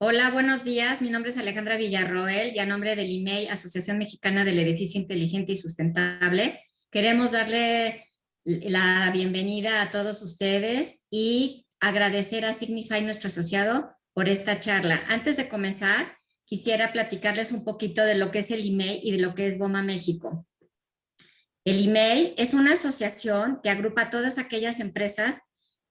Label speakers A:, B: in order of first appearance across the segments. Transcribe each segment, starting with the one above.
A: Hola, buenos días. Mi nombre es Alejandra Villarroel y a nombre del IMEI, Asociación Mexicana del Edificio Inteligente y Sustentable, queremos darle la bienvenida a todos ustedes y agradecer a Signify, nuestro asociado, por esta charla. Antes de comenzar, quisiera platicarles un poquito de lo que es el IMEI y de lo que es BOMA México. El IMEI es una asociación que agrupa a todas aquellas empresas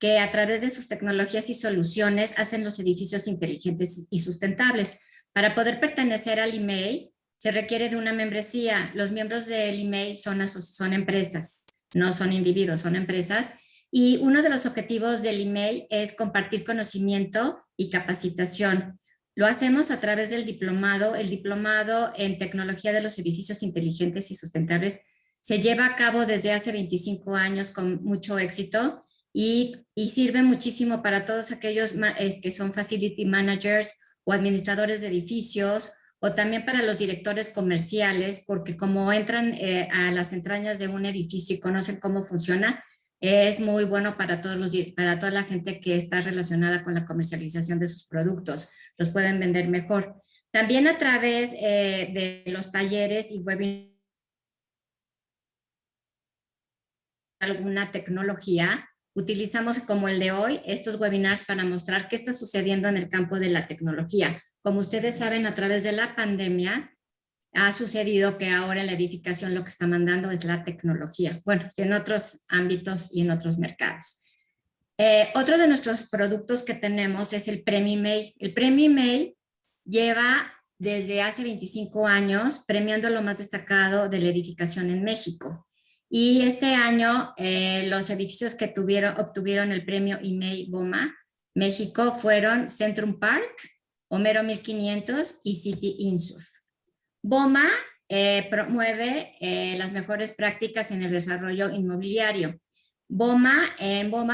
A: que a través de sus tecnologías y soluciones hacen los edificios inteligentes y sustentables. Para poder pertenecer al IMEI se requiere de una membresía. Los miembros del IMEI son empresas, no son individuos, son empresas. Y uno de los objetivos del IMEI es compartir conocimiento y capacitación. Lo hacemos a través del diplomado. El diplomado en tecnología de los edificios inteligentes y sustentables se lleva a cabo desde hace 25 años con mucho éxito y sirve muchísimo para todos aquellos que son facility managers o administradores de edificios, o también para los directores comerciales, porque como entran a las entrañas de un edificio y conocen cómo funciona, es muy bueno para para toda la gente que está relacionada con la comercialización de sus productos. Los pueden vender mejor. También a través de los talleres y webinars, alguna tecnología, utilizamos como el de hoy estos webinars para mostrar qué está sucediendo en el campo de la tecnología. Como ustedes saben, a través de la pandemia ha sucedido que ahora en la edificación lo que está mandando es la tecnología. Bueno, en otros ámbitos y en otros mercados. Otro de nuestros productos que tenemos es el Premio IMEI. El Premio IMEI lleva desde hace 25 años premiando lo más destacado de la edificación en México. Y este año los edificios que obtuvieron el premio IMEI BOMA México fueron Centrum Park, Homero 1500 y City Insuf. BOMA promueve las mejores prácticas en el desarrollo inmobiliario. BOMA,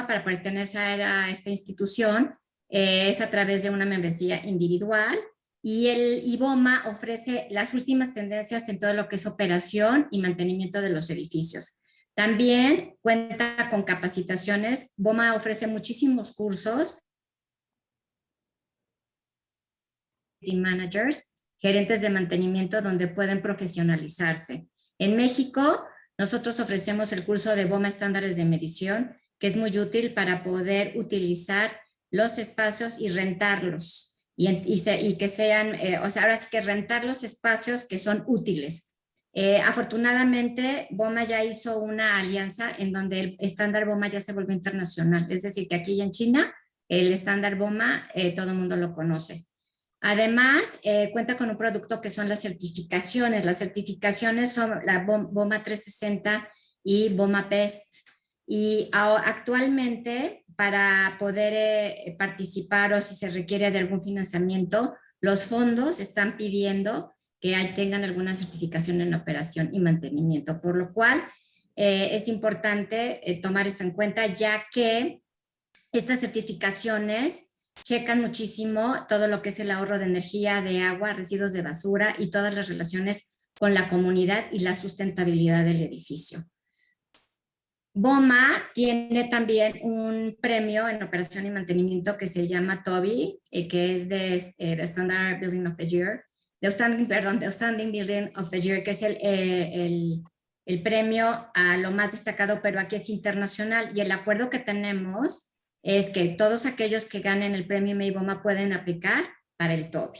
A: para pertenecer a esta institución, es a través de una membresía individual, y BOMA ofrece las últimas tendencias en todo lo que es operación y mantenimiento de los edificios. También cuenta con capacitaciones. BOMA ofrece muchísimos cursos. Managers, gerentes de mantenimiento, donde pueden profesionalizarse. En México, nosotros ofrecemos el curso de BOMA Estándares de Medición, que es muy útil para poder utilizar los espacios y rentarlos. Y que sean, ahora sí que rentar los espacios que son útiles. Afortunadamente, BOMA ya hizo una alianza en donde el estándar BOMA ya se volvió internacional. Es decir, que aquí en China, el estándar BOMA, todo el mundo lo conoce. Además, cuenta con un producto que son las certificaciones. Las certificaciones son la BOMA 360 y BOMA PEST. Y actualmente, para poder participar o si se requiere de algún financiamiento, los fondos están pidiendo que tengan alguna certificación en operación y mantenimiento, por lo cual es importante tomar esto en cuenta, ya que estas certificaciones checan muchísimo todo lo que es el ahorro de energía, de agua, residuos de basura y todas las relaciones con la comunidad y la sustentabilidad del edificio. BOMA tiene también un premio en operación y mantenimiento que se llama TOBY, que es de Standard Building of the Year, de Outstanding Building of the Year, que es el premio a lo más destacado, pero aquí es internacional. Y el acuerdo que tenemos es que todos aquellos que ganen el premio IMEI BOMA pueden aplicar para el TOBY.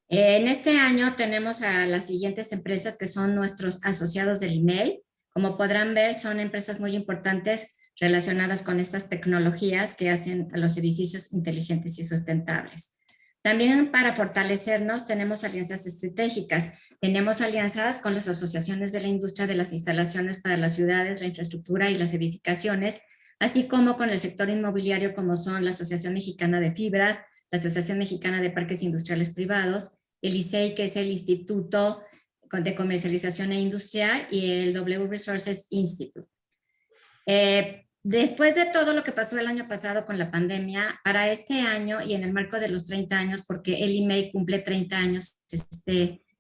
A: En este año tenemos a las siguientes empresas que son nuestros asociados del IMEI. Como podrán ver, son empresas muy importantes relacionadas con estas tecnologías que hacen a los edificios inteligentes y sustentables. También para fortalecernos tenemos alianzas estratégicas. Tenemos alianzas con las asociaciones de la industria de las instalaciones para las ciudades, la infraestructura y las edificaciones, así como con el sector inmobiliario como son la Asociación Mexicana de Fibras, la Asociación Mexicana de Parques Industriales Privados, el ICEI, que es el Instituto de Comercialización e Industrial, y el W Resources Institute. Después de todo lo que pasó el año pasado con la pandemia, para este año y en el marco de los 30 años, porque el IMEI cumple 30 años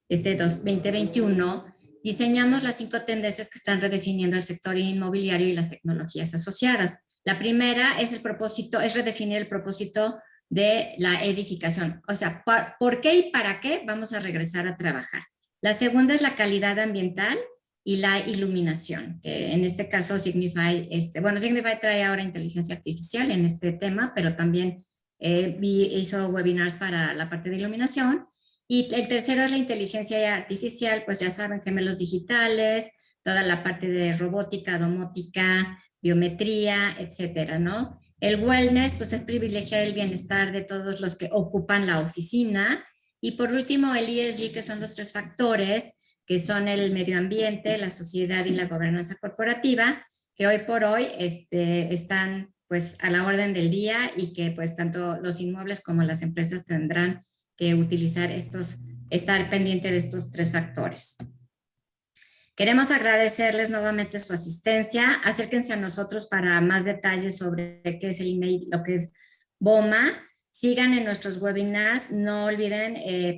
A: este 2021, diseñamos las 5 tendencias que están redefiniendo el sector inmobiliario y las tecnologías asociadas. La primera es redefinir el propósito de la edificación. O sea, ¿por qué y para qué vamos a regresar a trabajar? La segunda es la calidad ambiental y la iluminación, que en este caso Signify, bueno, Signify trae ahora inteligencia artificial en este tema, pero también hizo webinars para la parte de iluminación. Y el tercero es la inteligencia artificial, pues ya saben, gemelos digitales, toda la parte de robótica, domótica, biometría, etcétera, ¿no? El wellness, pues es privilegiar el bienestar de todos los que ocupan la oficina. Y por último, el ESG, que son los tres factores, que son el medio ambiente, la sociedad y la gobernanza corporativa, que hoy por hoy están pues a la orden del día y que pues tanto los inmuebles como las empresas tendrán que utilizar estar pendiente de estos tres factores. Queremos agradecerles nuevamente su asistencia. Acérquense a nosotros para más detalles sobre qué es el email, lo que es BOMA. Sigan en nuestros webinars. No olviden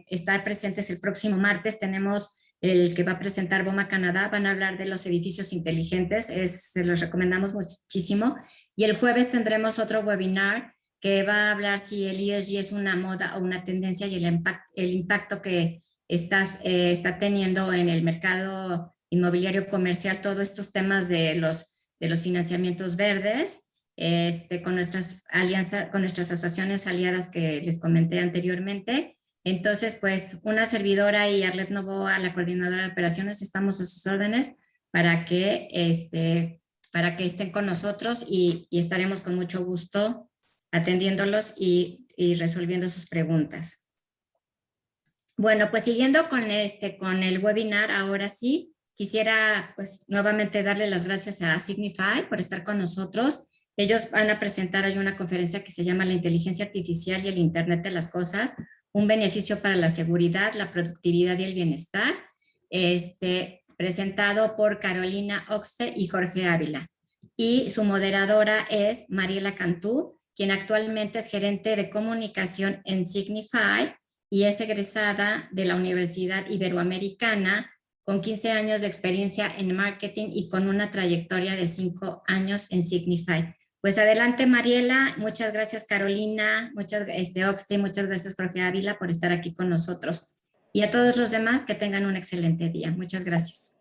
A: estar presentes el próximo martes. Tenemos el que va a presentar BOMA Canadá. Van a hablar de los edificios inteligentes. Se los recomendamos muchísimo. Y el jueves tendremos otro webinar que va a hablar si el ESG es una moda o una tendencia y el impacto que está teniendo en el mercado inmobiliario comercial, todos estos temas de los financiamientos verdes, con nuestras alianzas, con nuestras asociaciones aliadas que les comenté anteriormente. Entonces, pues, una servidora y Arlet Novoa, la coordinadora de operaciones, estamos a sus órdenes para que, estén con nosotros y estaremos con mucho gusto atendiéndolos y resolviendo sus preguntas. Bueno, pues siguiendo con el webinar, ahora sí, quisiera pues nuevamente darle las gracias a Signify por estar con nosotros. Ellos van a presentar hoy una conferencia que se llama La inteligencia artificial y el Internet de las cosas, un beneficio para la seguridad, la productividad y el bienestar, presentado por Carolina Oxte y Jorge Ávila. Y su moderadora es Mariela Cantú, quien actualmente es gerente de comunicación en Signify y es egresada de la Universidad Iberoamericana con 15 años de experiencia en marketing y con una trayectoria de 5 años en Signify. Pues adelante, Mariela. Muchas gracias, Carolina. Muchas Oxte, muchas gracias, Jorge Ávila, por estar aquí con nosotros. Y a todos los demás, que tengan un excelente día. Muchas gracias.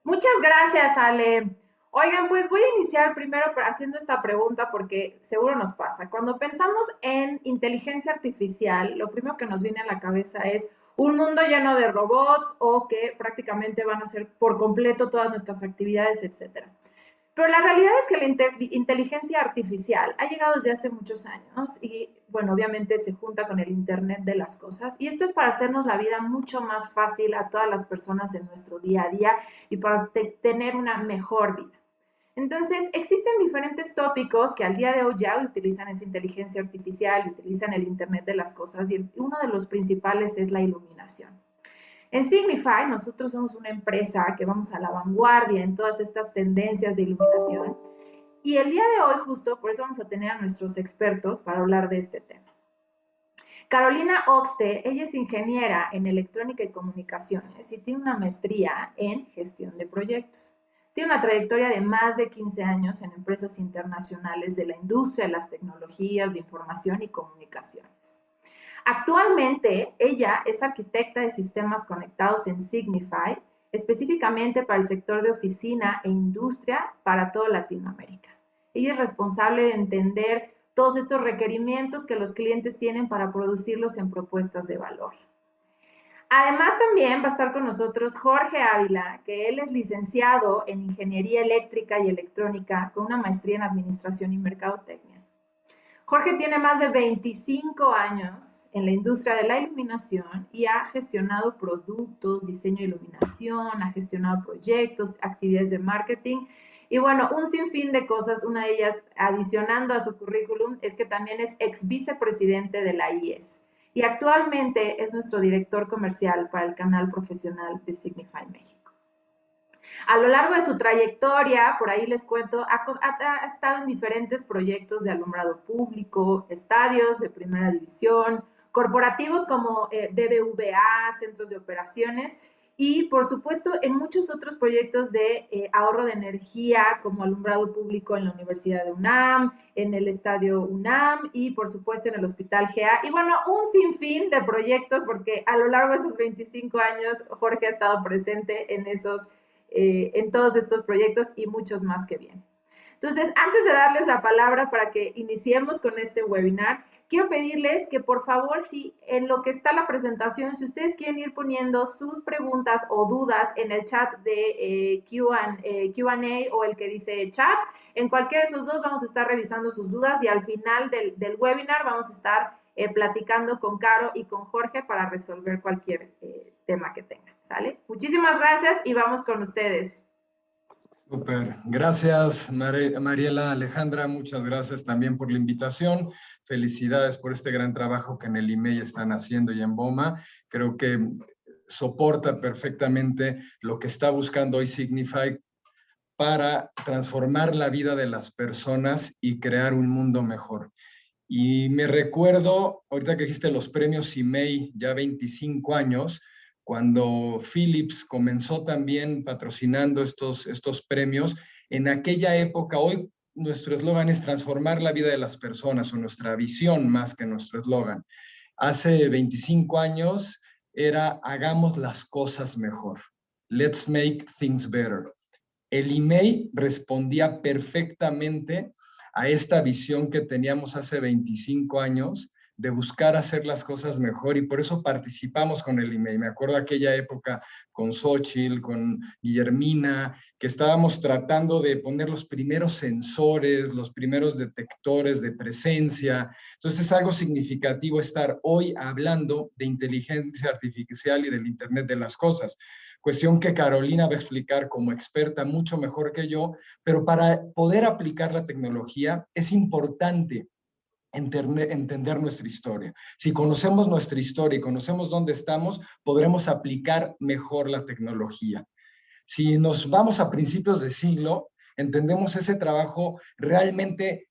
B: Muchas gracias, Ale. Oigan, pues voy a iniciar primero haciendo esta pregunta porque seguro nos pasa. Cuando pensamos en inteligencia artificial, lo primero que nos viene a la cabeza es un mundo lleno de robots o que prácticamente van a hacer por completo todas nuestras actividades, etcétera. Pero la realidad es que la inteligencia artificial ha llegado desde hace muchos años y, bueno, obviamente se junta con el Internet de las cosas. Y esto es para hacernos la vida mucho más fácil a todas las personas en nuestro día a día y para tener una mejor vida. Entonces, existen diferentes tópicos que al día de hoy ya utilizan esa inteligencia artificial, utilizan el Internet de las cosas y uno de los principales es la iluminación. En Signify, nosotros somos una empresa que vamos a la vanguardia en todas estas tendencias de iluminación. Y el día de hoy, justo por eso vamos a tener a nuestros expertos para hablar de este tema. Carolina Oxte, ella es ingeniera en electrónica y comunicaciones y tiene una maestría en gestión de proyectos. Tiene una trayectoria de más de 15 años en empresas internacionales de la industria de las tecnologías de información y comunicaciones. Actualmente, ella es arquitecta de sistemas conectados en Signify, específicamente para el sector de oficina e industria para toda Latinoamérica. Ella es responsable de entender todos estos requerimientos que los clientes tienen para producirlos en propuestas de valor. Además, también va a estar con nosotros Jorge Ávila, que él es licenciado en Ingeniería Eléctrica y Electrónica con una maestría en Administración y Mercadotecnia. Jorge tiene más de 25 años en la industria de la iluminación y ha gestionado productos, diseño de iluminación, ha gestionado proyectos, actividades de marketing y bueno, un sinfín de cosas. Una de ellas, adicionando a su currículum, es que también es ex vicepresidente de la IES y actualmente es nuestro director comercial para el canal profesional de Signify México. A lo largo de su trayectoria, por ahí les cuento, ha estado en diferentes proyectos de alumbrado público, estadios de primera división, corporativos como BBVA, centros de operaciones, y por supuesto en muchos otros proyectos de ahorro de energía como alumbrado público en la Universidad de UNAM, en el Estadio UNAM y por supuesto en el Hospital GA y bueno, un sinfín de proyectos porque a lo largo de esos 25 años Jorge ha estado presente en todos estos proyectos y muchos más que vienen. Entonces, antes de darles la palabra para que iniciemos con este webinar, quiero pedirles que por favor, si en lo que está la presentación, si ustedes quieren ir poniendo sus preguntas o dudas en el chat de Q&A o el que dice chat, en cualquiera de esos dos vamos a estar revisando sus dudas y al final del webinar vamos a estar platicando con Caro y con Jorge para resolver cualquier tema que tengan, ¿sale? Muchísimas gracias y vamos con ustedes.
C: Súper, gracias Mariela, Alejandra, muchas gracias también por la invitación. Felicidades por este gran trabajo que en el IMEI están haciendo y en BOMA. Creo que soporta perfectamente lo que está buscando hoy Signify para transformar la vida de las personas y crear un mundo mejor. Y me recuerdo, ahorita que dijiste los premios IMEI, ya 25 años, cuando Philips comenzó también patrocinando estos premios, en aquella época, hoy nuestro eslogan es transformar la vida de las personas, o nuestra visión más que nuestro eslogan. Hace 25 años era hagamos las cosas mejor. Let's make things better. El IMEI respondía perfectamente a esta visión que teníamos hace 25 años de buscar hacer las cosas mejor y por eso participamos con el IMEI. Me acuerdo aquella época con Xochitl, con Guillermina, que estábamos tratando de poner los primeros sensores, los primeros detectores de presencia. Entonces es algo significativo estar hoy hablando de inteligencia artificial y del Internet de las cosas. Cuestión que Carolina va a explicar como experta mucho mejor que yo, pero para poder aplicar la tecnología es importante entender nuestra historia. Si conocemos nuestra historia y conocemos dónde estamos, podremos aplicar mejor la tecnología. Si nos vamos a principios de siglo, entendemos ese trabajo realmente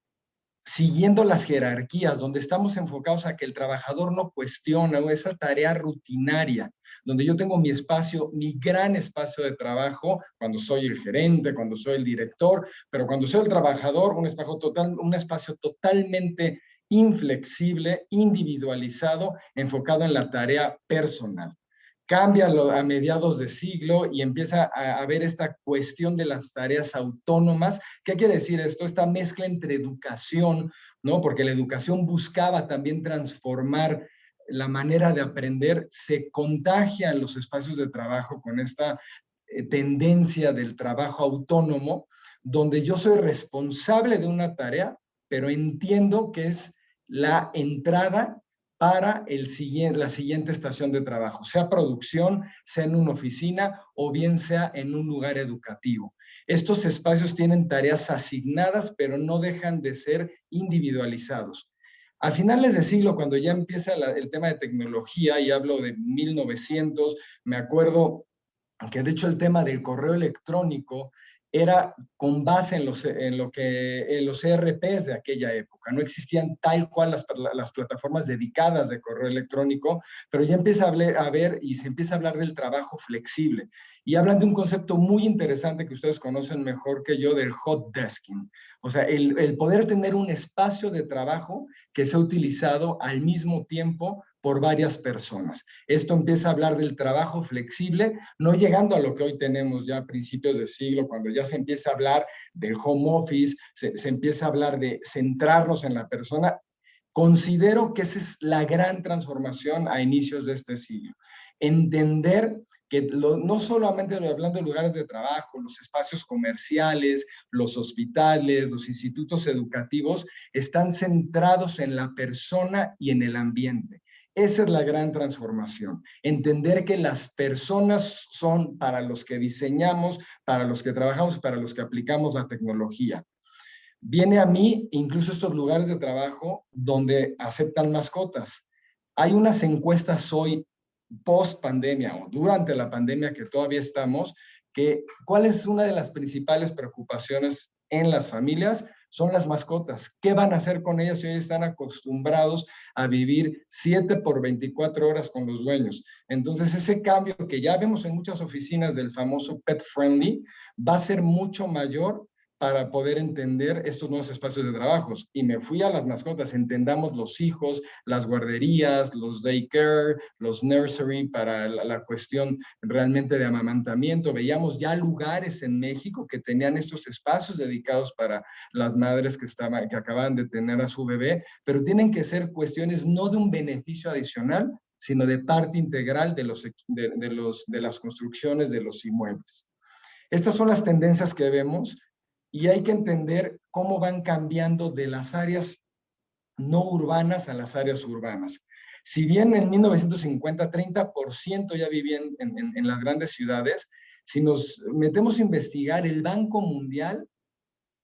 C: siguiendo las jerarquías, donde estamos enfocados a que el trabajador no cuestiona esa tarea rutinaria, donde yo tengo mi espacio, mi gran espacio de trabajo, cuando soy el gerente, cuando soy el director, pero cuando soy el trabajador, un espacio totalmente inflexible, individualizado, enfocado en la tarea personal. Cambia a mediados de siglo y empieza a haber esta cuestión de las tareas autónomas. ¿Qué quiere decir esto? Esta mezcla entre educación, ¿no? Porque la educación buscaba también transformar la manera de aprender, se contagia en los espacios de trabajo con esta tendencia del trabajo autónomo, donde yo soy responsable de una tarea, pero entiendo que es la entrada para la siguiente estación de trabajo, sea producción, sea en una oficina o bien sea en un lugar educativo. Estos espacios tienen tareas asignadas, pero no dejan de ser individualizados. A finales de siglo, cuando ya empieza el tema de tecnología, y hablo de 1900, me acuerdo que de hecho el tema del correo electrónico era con base en los ERPs de aquella época. No existían tal cual las plataformas dedicadas de correo electrónico, pero ya empieza a ver y se empieza a hablar del trabajo flexible. Y hablan de un concepto muy interesante que ustedes conocen mejor que yo, del hot desking. O sea, el poder tener un espacio de trabajo que sea utilizado al mismo tiempo por varias personas. Esto empieza a hablar del trabajo flexible, no llegando a lo que hoy tenemos ya a principios de siglo, cuando ya se empieza a hablar del home office, se empieza a hablar de centrarnos en la persona. Considero que esa es la gran transformación a inicios de este siglo. Entender que no solamente hablando de lugares de trabajo, los espacios comerciales, los hospitales, los institutos educativos, están centrados en la persona y en el ambiente. Esa es la gran transformación. Entender que las personas son para los que diseñamos, para los que trabajamos, para los que aplicamos la tecnología. Viene a mí incluso estos lugares de trabajo donde aceptan mascotas. Hay unas encuestas hoy, post pandemia o durante la pandemia que todavía estamos, que ¿cuál es una de las principales preocupaciones en las familias? son las mascotas. ¿Qué van a hacer con ellas si hoy están acostumbrados a vivir 7 por 24 horas con los dueños? Entonces, ese cambio que ya vemos en muchas oficinas del famoso pet friendly va a ser mucho mayor para poder entender estos nuevos espacios de trabajos. Y me fui a las mascotas, entendamos los hijos, las guarderías, los daycare, los nursery para la cuestión realmente de amamantamiento. Veíamos ya lugares en México que tenían estos espacios dedicados para las madres que acababan de tener a su bebé, pero tienen que ser cuestiones no de un beneficio adicional, sino de parte integral de las construcciones de los inmuebles. Estas son las tendencias que vemos y hay que entender cómo van cambiando de las áreas no urbanas a las áreas urbanas. Si bien en 1950 30% ya vivían en las grandes ciudades, si nos metemos a investigar, el Banco Mundial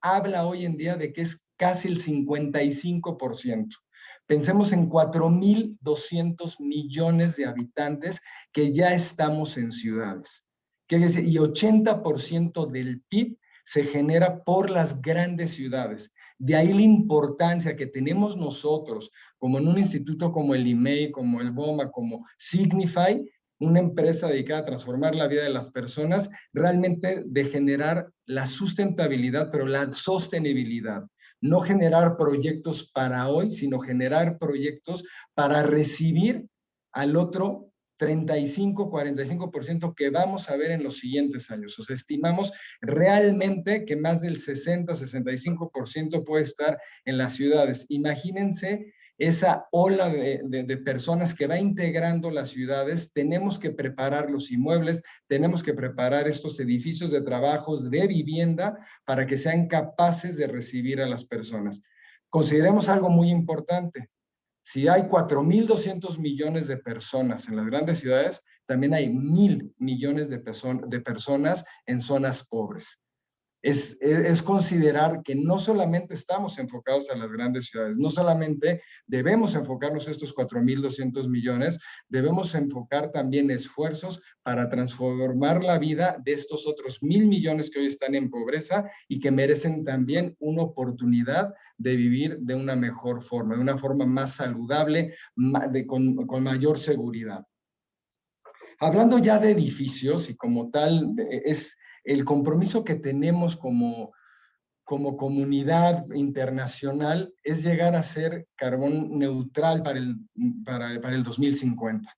C: habla hoy en día de que es casi el 55%. Pensemos en 4.200 millones de habitantes que ya estamos en ciudades. Y 80% del PIB se genera por las grandes ciudades. De ahí la importancia que tenemos nosotros, como en un instituto como el IMEI, como el BOMA, como Signify, una empresa dedicada a transformar la vida de las personas, realmente de generar la sustentabilidad, pero la sostenibilidad. No generar proyectos para hoy, sino generar proyectos para recibir al otro 35-45% que vamos a ver en los siguientes años. O sea, estimamos realmente que más del 60-65% puede estar en las ciudades. Imagínense esa ola de personas que va integrando las ciudades. Tenemos que preparar los inmuebles, tenemos que preparar estos edificios de trabajos, de vivienda, para que sean capaces de recibir a las personas. Consideremos algo muy importante. Si hay 4.200 millones de personas en las grandes ciudades, también hay 1.000 millones de personas en zonas pobres. Es considerar que no solamente estamos enfocados a las grandes ciudades, no solamente debemos enfocarnos en estos 4.200 millones, debemos enfocar también esfuerzos para transformar la vida de estos otros 1.000 millones que hoy están en pobreza y que merecen también una oportunidad de vivir de una mejor forma, de una forma más saludable, con mayor seguridad. Hablando ya de edificios y como tal, es el compromiso que tenemos como comunidad internacional es llegar a ser carbón neutral para el 2050.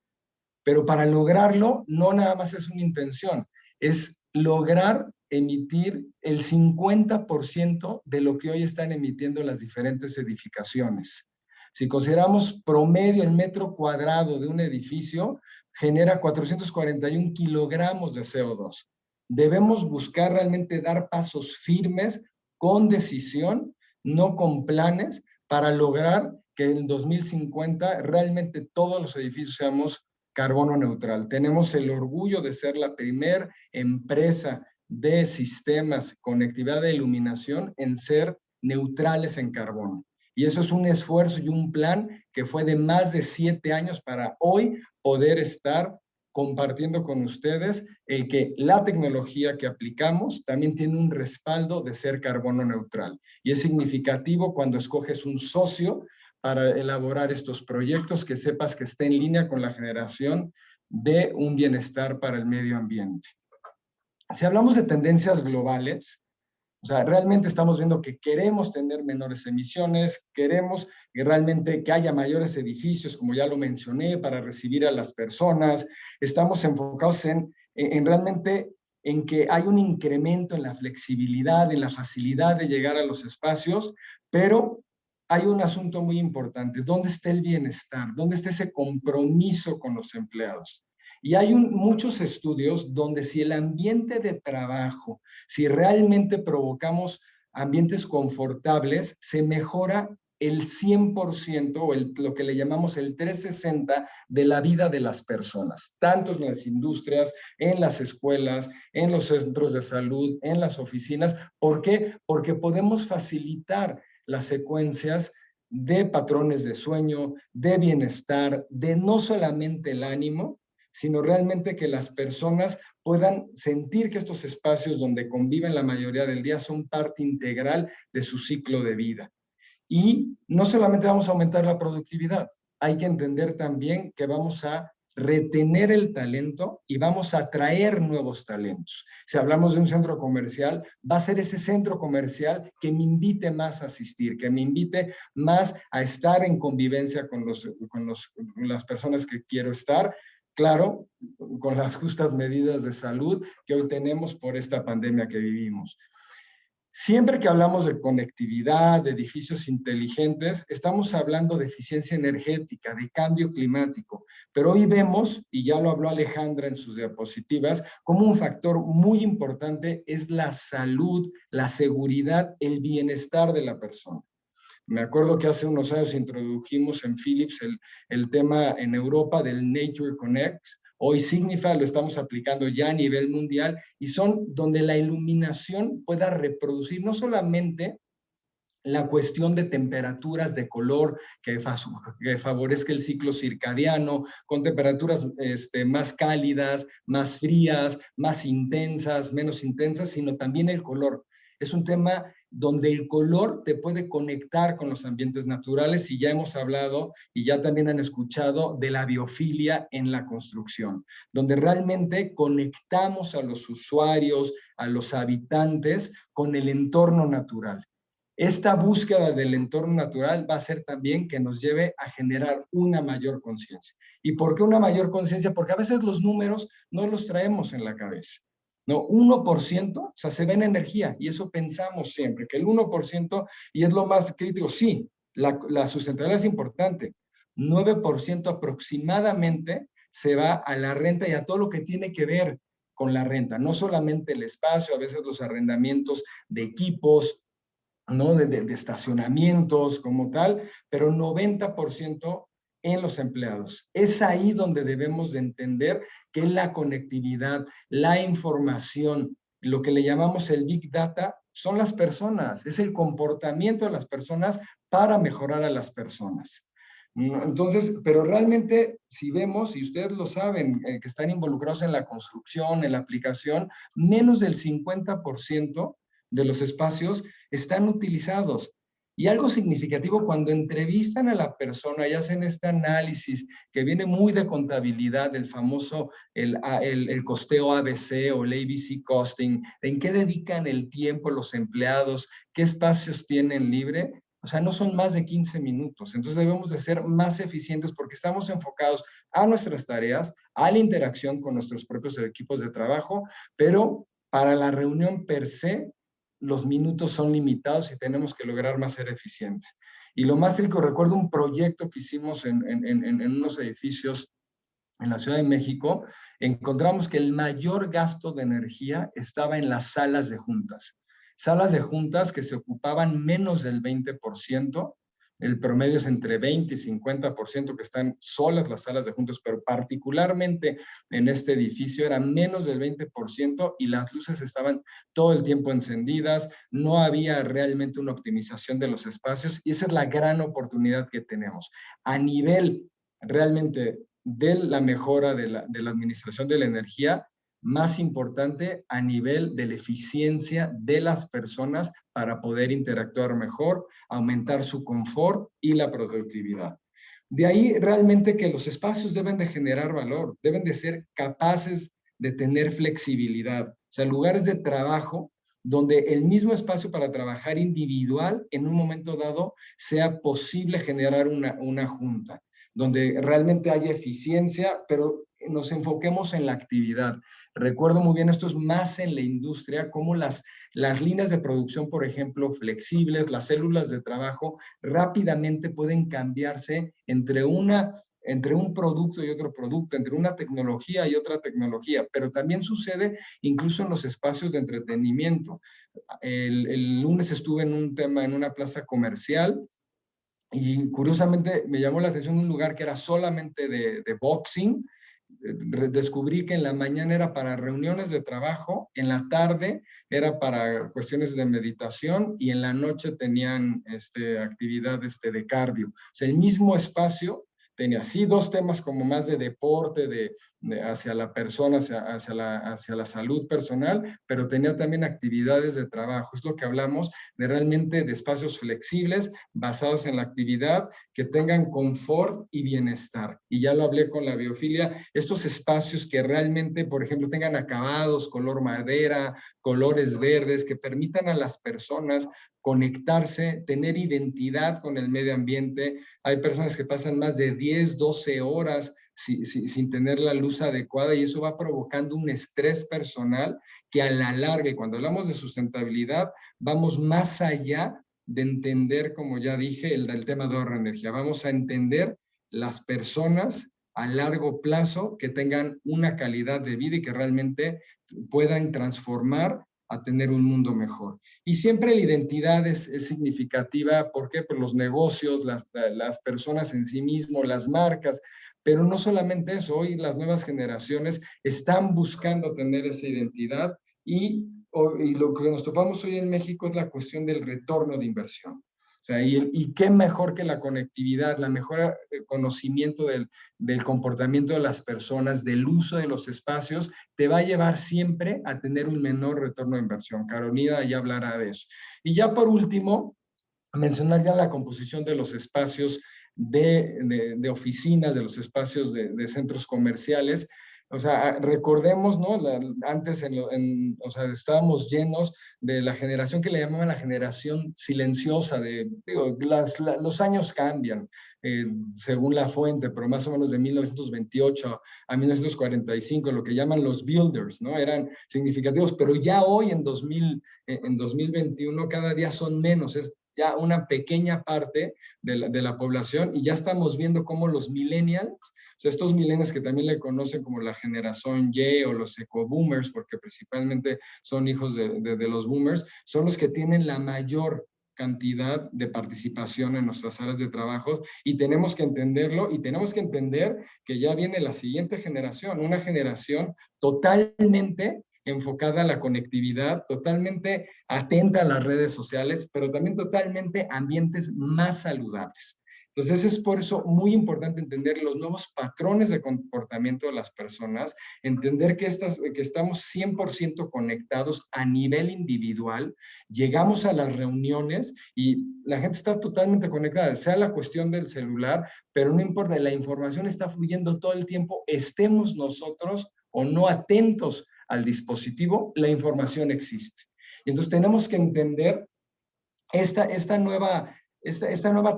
C: Pero para lograrlo, no nada más es una intención, es lograr emitir el 50% de lo que hoy están emitiendo las diferentes edificaciones. Si consideramos promedio, el metro cuadrado de un edificio genera 441 kilogramos de CO2. Debemos buscar realmente dar pasos firmes con decisión, no con planes, para lograr que en 2050 realmente todos los edificios seamos carbono neutral. Tenemos el orgullo de ser la primera empresa de sistemas, conectividad de iluminación en ser neutrales en carbono. Y eso es un esfuerzo y un plan que fue de más de 7 años para hoy poder estar compartiendo con ustedes el que la tecnología que aplicamos también tiene un respaldo de ser carbono neutral. Y es significativo cuando escoges un socio para elaborar estos proyectos, que sepas que esté en línea con la generación de un bienestar para el medio ambiente. Si hablamos de tendencias globales, o sea, realmente estamos viendo que queremos tener menores emisiones, queremos que realmente que haya mayores edificios, como ya lo mencioné, para recibir a las personas. Estamos enfocados en realmente en que hay un incremento en la flexibilidad, en la facilidad de llegar a los espacios, pero hay un asunto muy importante. ¿Dónde está el bienestar? ¿Dónde está ese compromiso con los empleados? Y hay muchos estudios donde si el ambiente de trabajo, si realmente provocamos ambientes confortables, se mejora el 100% o lo que le llamamos el 360 de la vida de las personas, tanto en las industrias, en las escuelas, en los centros de salud, en las oficinas. ¿Por qué? Porque podemos facilitar las secuencias de patrones de sueño, de bienestar, de no solamente el ánimo, sino realmente que las personas puedan sentir que estos espacios donde conviven la mayoría del día son parte integral de su ciclo de vida. Y no solamente vamos a aumentar la productividad, hay que entender también que vamos a retener el talento y vamos a atraer nuevos talentos. Si hablamos de un centro comercial, va a ser ese centro comercial que me invite más a asistir, que me invite más a estar en convivencia con las personas que quiero estar, claro, con las justas medidas de salud que hoy tenemos por esta pandemia que vivimos. Siempre que hablamos de conectividad, de edificios inteligentes, estamos hablando de eficiencia energética, de cambio climático, pero hoy vemos, y ya lo habló Alejandra en sus diapositivas, como un factor muy importante es la salud, la seguridad, el bienestar de la persona. Me acuerdo que hace unos años introdujimos en Philips el tema en Europa del Nature Connect. Hoy Signify lo estamos aplicando ya a nivel mundial y son donde la iluminación pueda reproducir no solamente la cuestión de temperaturas de color que favorezca el ciclo circadiano, con temperaturas más cálidas, más frías, más intensas, menos intensas, sino también el color. Es un tema donde el color te puede conectar con los ambientes naturales y ya hemos hablado y ya también han escuchado de la biofilia en la construcción, donde realmente conectamos a los usuarios, a los habitantes con el entorno natural. Esta búsqueda del entorno natural va a ser también que nos lleve a generar una mayor conciencia. ¿Y por qué una mayor conciencia? Porque a veces los números no los traemos en la cabeza. No, 1%, o sea, se ve en energía, y eso pensamos siempre, que el 1%, y es lo más crítico, sí, la sustentabilidad es importante, 9% aproximadamente se va a la renta y a todo lo que tiene que ver con la renta, no solamente el espacio, a veces los arrendamientos de equipos, ¿no? de estacionamientos como tal, pero 90% en los empleados. Es ahí donde debemos de entender que la conectividad, la información, lo que le llamamos el Big Data, son las personas, es el comportamiento de las personas para mejorar a las personas. Entonces, pero realmente, si vemos, y ustedes lo saben, que están involucrados en la construcción, en la aplicación, menos del 50% de los espacios están utilizados. Y algo significativo, cuando entrevistan a la persona y hacen este análisis que viene muy de contabilidad, el famoso, el costeo ABC o el ABC costing, en qué dedican el tiempo los empleados, qué espacios tienen libre, o sea, no son más de 15 minutos. Entonces debemos de ser más eficientes porque estamos enfocados a nuestras tareas, a la interacción con nuestros propios equipos de trabajo, pero para la reunión per se, los minutos son limitados y tenemos que lograr más ser eficientes. Y lo más rico, recuerdo un proyecto que hicimos en unos edificios en la Ciudad de México, encontramos que el mayor gasto de energía estaba en las salas de juntas. Salas de juntas que se ocupaban menos del 20%, el promedio es entre 20 y 50% que están solas las salas de juntas, pero particularmente en este edificio era menos del 20% y las luces estaban todo el tiempo encendidas, no había realmente una optimización de los espacios y esa es la gran oportunidad que tenemos. A nivel realmente de la mejora de la administración de la energía, más importante a nivel de la eficiencia de las personas para poder interactuar mejor, aumentar su confort y la productividad. De ahí realmente que los espacios deben de generar valor, deben de ser capaces de tener flexibilidad, o sea, lugares de trabajo donde el mismo espacio para trabajar individual en un momento dado sea posible generar una junta, donde realmente haya eficiencia, pero nos enfoquemos en la actividad. Recuerdo muy bien, esto es más en la industria, como las líneas de producción, por ejemplo, flexibles, las células de trabajo, rápidamente pueden cambiarse entre un producto y otro producto, entre una tecnología y otra tecnología, pero también sucede incluso en los espacios de entretenimiento. El lunes estuve en un tema en una plaza comercial y curiosamente me llamó la atención un lugar que era solamente de boxing. Descubrí que en la mañana era para reuniones de trabajo, en la tarde era para cuestiones de meditación y en la noche tenían actividad de cardio. O sea, el mismo espacio tenía sí 2 temas como más de deporte, hacia la persona, hacia la salud personal, pero tenía también actividades de trabajo. Es lo que hablamos de realmente de espacios flexibles basados en la actividad que tengan confort y bienestar. Y ya lo hablé con la biofilia, estos espacios que realmente, por ejemplo, tengan acabados, color madera, colores verdes, que permitan a las personas conectarse, tener identidad con el medio ambiente. Hay personas que pasan más de 10, 12 horas sin tener la luz adecuada y eso va provocando un estrés personal que a la larga, y cuando hablamos de sustentabilidad, vamos más allá de entender, como ya dije, el tema de ahorro de energía. Vamos a entender las personas a largo plazo que tengan una calidad de vida y que realmente puedan transformar a tener un mundo mejor. Y siempre la identidad es significativa. ¿Por qué? Por los negocios, las personas en sí mismos, las marcas. Pero no solamente eso, hoy las nuevas generaciones están buscando tener esa identidad y lo que nos topamos hoy en México es la cuestión del retorno de inversión. O sea, y qué mejor que la conectividad, la mejor conocimiento del comportamiento de las personas, del uso de los espacios, te va a llevar siempre a tener un menor retorno de inversión. Carolina ya hablará de eso. Y ya por último, mencionar ya la composición de los espacios de oficinas, de los espacios de centros comerciales. O sea, recordemos, ¿no? Antes, o sea, estábamos llenos de la generación que le llamaban la generación silenciosa. Digo, los años cambian según la fuente, pero más o menos de 1928 a 1945, lo que llaman los builders, ¿no? Eran significativos, pero ya hoy en 2021 cada día son menos. Es ya una pequeña parte de la población y ya estamos viendo cómo los millennials, o sea, estos millennials que también le conocen como la generación Y o los eco-boomers, porque principalmente son hijos de los boomers, son los que tienen la mayor cantidad de participación en nuestras áreas de trabajo y tenemos que entenderlo y tenemos que entender que ya viene la siguiente generación, una generación totalmente enfocada a la conectividad, totalmente atenta a las redes sociales, pero también totalmente ambientes más saludables. Entonces es por eso muy importante entender los nuevos patrones de comportamiento de las personas, entender que estamos 100% conectados a nivel individual, llegamos a las reuniones y la gente está totalmente conectada, sea la cuestión del celular, pero no importa, la información está fluyendo todo el tiempo, estemos nosotros o no atentos al dispositivo, la información existe. Y entonces tenemos que entender esta nueva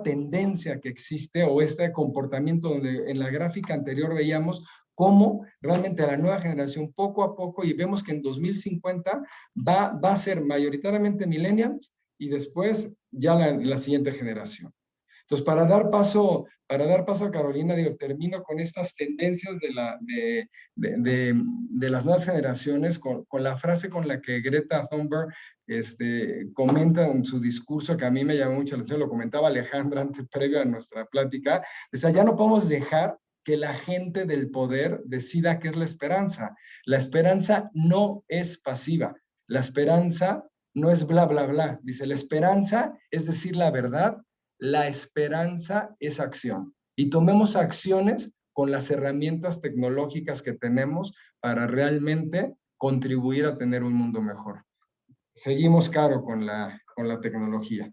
C: tendencia que existe o este comportamiento donde en la gráfica anterior veíamos cómo realmente la nueva generación poco a poco, y vemos que en 2050 va a ser mayoritariamente millennials y después ya la siguiente generación. Entonces, para dar paso a Carolina, termino con estas tendencias de las nuevas generaciones, con la frase con la que Greta Thunberg comenta en su discurso, que a mí me llamó mucho la atención, lo comentaba Alejandra antes, previo a nuestra plática. O sea, ya no podemos dejar que la gente del poder decida qué es la esperanza. La esperanza no es pasiva. La esperanza no es bla, bla, bla. Dice, la esperanza es decir la verdad. La esperanza es acción. Y tomemos acciones con las herramientas tecnológicas que tenemos para realmente contribuir a tener un mundo mejor. Seguimos, Caro, con la tecnología.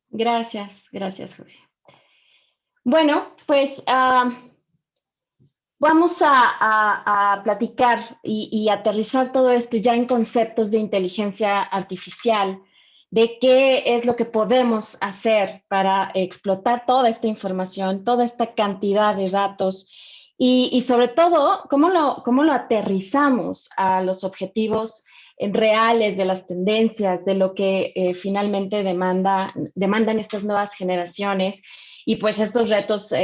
D: Gracias, Jorge. Bueno, pues vamos a platicar y aterrizar todo esto ya en conceptos de inteligencia artificial, de qué es lo que podemos hacer para explotar toda esta información, toda esta cantidad de datos y sobre todo, cómo lo aterrizamos a los objetivos reales de las tendencias, de lo que finalmente demandan estas nuevas generaciones y pues estos retos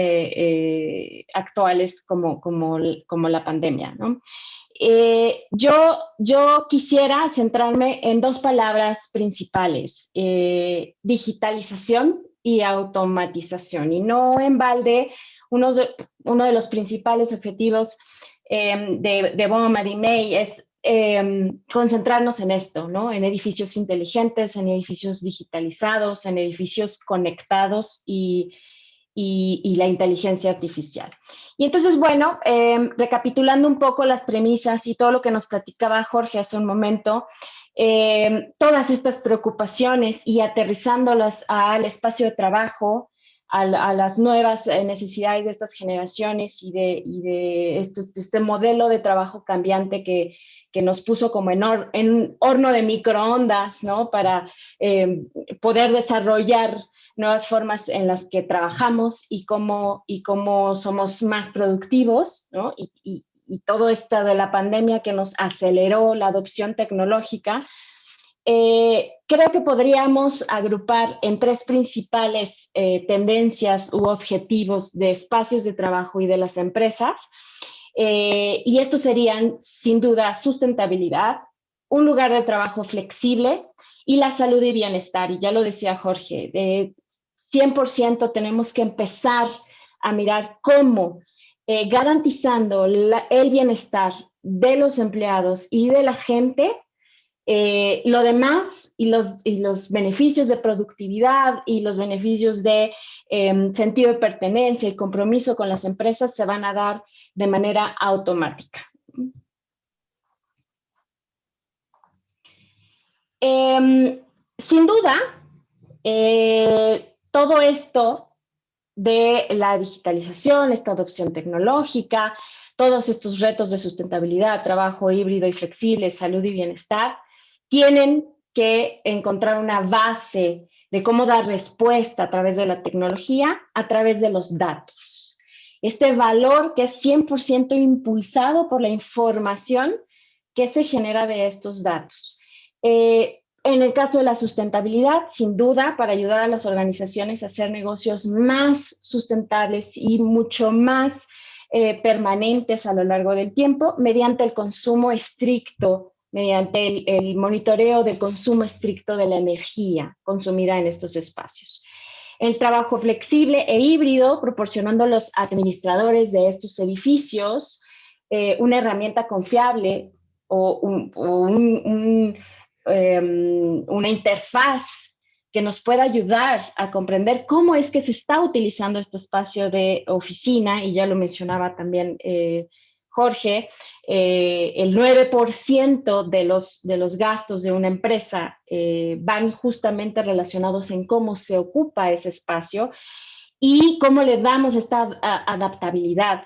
D: actuales como la pandemia, ¿no? Yo quisiera centrarme en dos palabras principales, digitalización y automatización. Y no en balde, uno de los principales objetivos de BOMA y MEI es concentrarnos en esto, ¿no? En edificios inteligentes, en edificios digitalizados, en edificios conectados y y la inteligencia artificial. Y entonces, bueno, recapitulando un poco las premisas y todo lo que nos platicaba Jorge hace un momento, todas estas preocupaciones y aterrizándolas al espacio de trabajo, a las nuevas necesidades de estas generaciones y de este modelo de trabajo cambiante que nos puso como en horno de microondas, ¿no? Para poder desarrollar nuevas formas en las que trabajamos y cómo somos más productivos, ¿no? Y todo esto de la pandemia que nos aceleró la adopción tecnológica, creo que podríamos agrupar en tres principales tendencias u objetivos de espacios de trabajo y de las empresas. Y estos serían, sin duda, sustentabilidad, un lugar de trabajo flexible y la salud y bienestar. Y ya lo decía Jorge, 100% tenemos que empezar a mirar cómo garantizando el bienestar de los empleados y de la gente, lo demás y los beneficios de productividad y los beneficios de sentido de pertenencia y compromiso con las empresas se van a dar de manera automática. Sin duda, todo esto de la digitalización, esta adopción tecnológica, todos estos retos de sustentabilidad, trabajo híbrido y flexible, salud y bienestar, tienen que encontrar una base de cómo dar respuesta a través de la tecnología, a través de los datos. Este valor que es 100% impulsado por la información que se genera de estos datos. En el caso de la sustentabilidad, sin duda, para ayudar a las organizaciones a hacer negocios más sustentables y mucho más permanentes a lo largo del tiempo, mediante el consumo estricto, mediante el monitoreo del consumo estricto de la energía consumida en estos espacios. El trabajo flexible e híbrido, proporcionando a los administradores de estos edificios una herramienta confiable o una interfaz que nos pueda ayudar a comprender cómo es que se está utilizando este espacio de oficina, y ya lo mencionaba también Jorge, el 9% de los gastos de una empresa van justamente relacionados en cómo se ocupa ese espacio y cómo le damos esta adaptabilidad,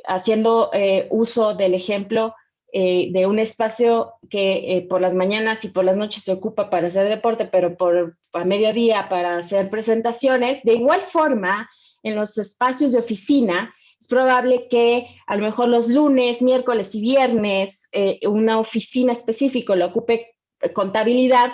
D: haciendo uso del ejemplo de un espacio que por las mañanas y por las noches se ocupa para hacer deporte, pero a mediodía para hacer presentaciones. De igual forma, en los espacios de oficina, es probable que a lo mejor los lunes, miércoles y viernes una oficina específica lo ocupe contabilidad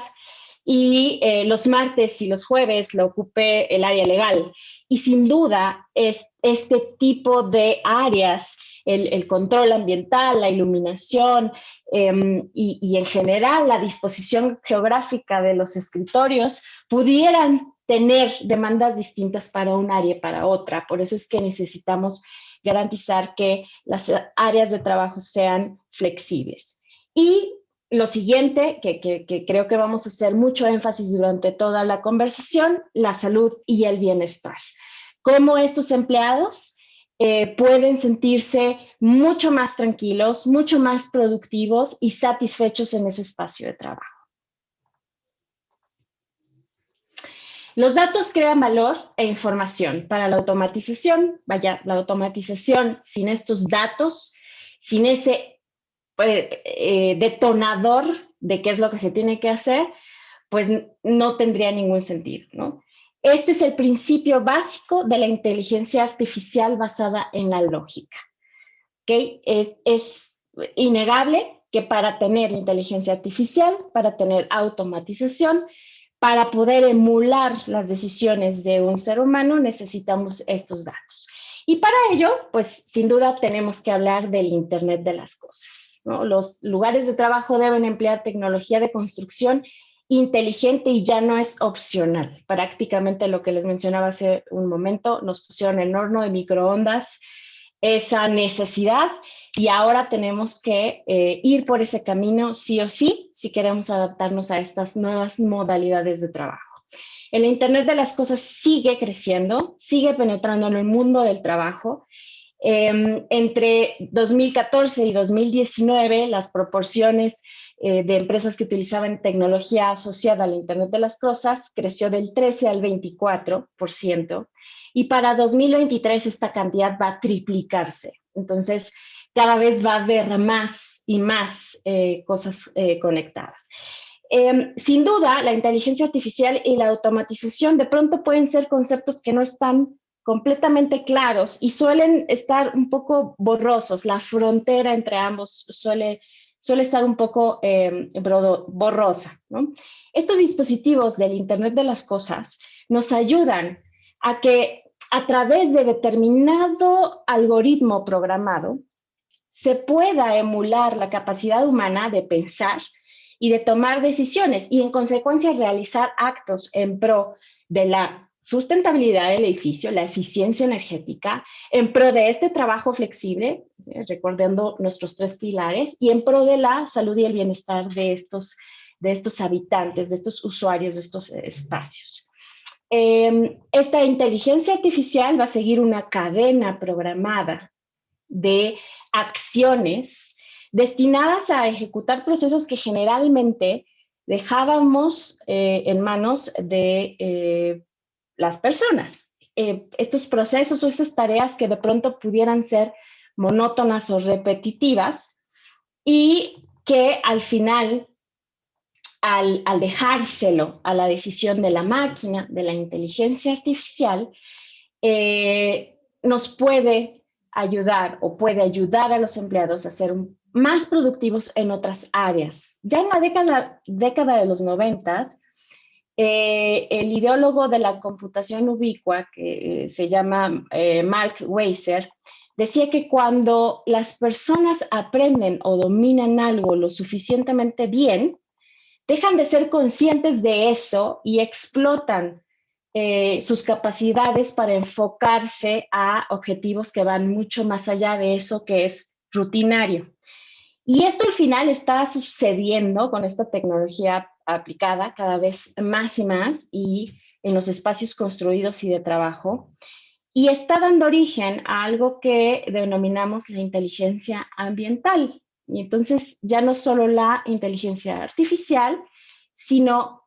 D: y los martes y los jueves lo ocupe el área legal. Y sin duda, es este tipo de áreas, el control ambiental, la iluminación y en general la disposición geográfica de los escritorios pudieran tener demandas distintas para un área y para otra. Por eso es que necesitamos garantizar que las áreas de trabajo sean flexibles. Y lo siguiente, que creo que vamos a hacer mucho énfasis durante toda la conversación, la salud y el bienestar. Cómo estos empleados pueden sentirse mucho más tranquilos, mucho más productivos y satisfechos en ese espacio de trabajo. Los datos crean valor e información para la automatización. Vaya, la automatización sin estos datos, sin ese detonador de qué es lo que se tiene que hacer, pues no tendría ningún sentido, ¿no? Este es el principio básico de la inteligencia artificial basada en la lógica. ¿Okay? Es innegable que para tener inteligencia artificial, para tener automatización, para poder emular las decisiones de un ser humano, necesitamos estos datos. Y para ello, pues sin duda tenemos que hablar del Internet de las cosas, ¿no? Los lugares de trabajo deben emplear tecnología de construcción inteligente y ya no es opcional. Prácticamente lo que les mencionaba hace un momento, nos pusieron en horno de microondas esa necesidad y ahora tenemos que ir por ese camino sí o sí si queremos adaptarnos a estas nuevas modalidades de trabajo. El Internet de las cosas sigue creciendo, sigue penetrando en el mundo del trabajo. Entre 2014 y 2019, las proporciones de empresas que utilizaban tecnología asociada al Internet de las cosas creció del 13 al 24%, y para 2023 esta cantidad va a triplicarse. Entonces, cada vez va a haber más y más cosas conectadas. Sin duda, la inteligencia artificial y la automatización de pronto pueden ser conceptos que no están completamente claros y suelen estar un poco borrosos. La frontera entre ambos suele estar un poco borrosa, ¿no? Estos dispositivos del Internet de las cosas nos ayudan a que a través de determinado algoritmo programado se pueda emular la capacidad humana de pensar y de tomar decisiones y en consecuencia realizar actos en pro de la sustentabilidad del edificio, la eficiencia energética, en pro de este trabajo flexible, recordando nuestros 3 pilares, y en pro de la salud y el bienestar de estos habitantes, de estos usuarios, de estos espacios. Esta inteligencia artificial va a seguir una cadena programada de acciones destinadas a ejecutar procesos que generalmente dejábamos en manos de las personas. Estos procesos o estas tareas que de pronto pudieran ser monótonas o repetitivas y que al final, al dejárselo a la decisión de la máquina, de la inteligencia artificial, nos puede ayudar o puede ayudar a los empleados a ser más productivos en otras áreas. Ya en la década de los 90, el ideólogo de la computación ubicua, que se llama Mark Weiser, decía que cuando las personas aprenden o dominan algo lo suficientemente bien, dejan de ser conscientes de eso y explotan sus capacidades para enfocarse a objetivos que van mucho más allá de eso que es rutinario. Y esto al final está sucediendo con esta tecnología aplicada cada vez más y más y en los espacios construidos y de trabajo. Y está dando origen a algo que denominamos la inteligencia ambiental. Y entonces ya no solo la inteligencia artificial, sino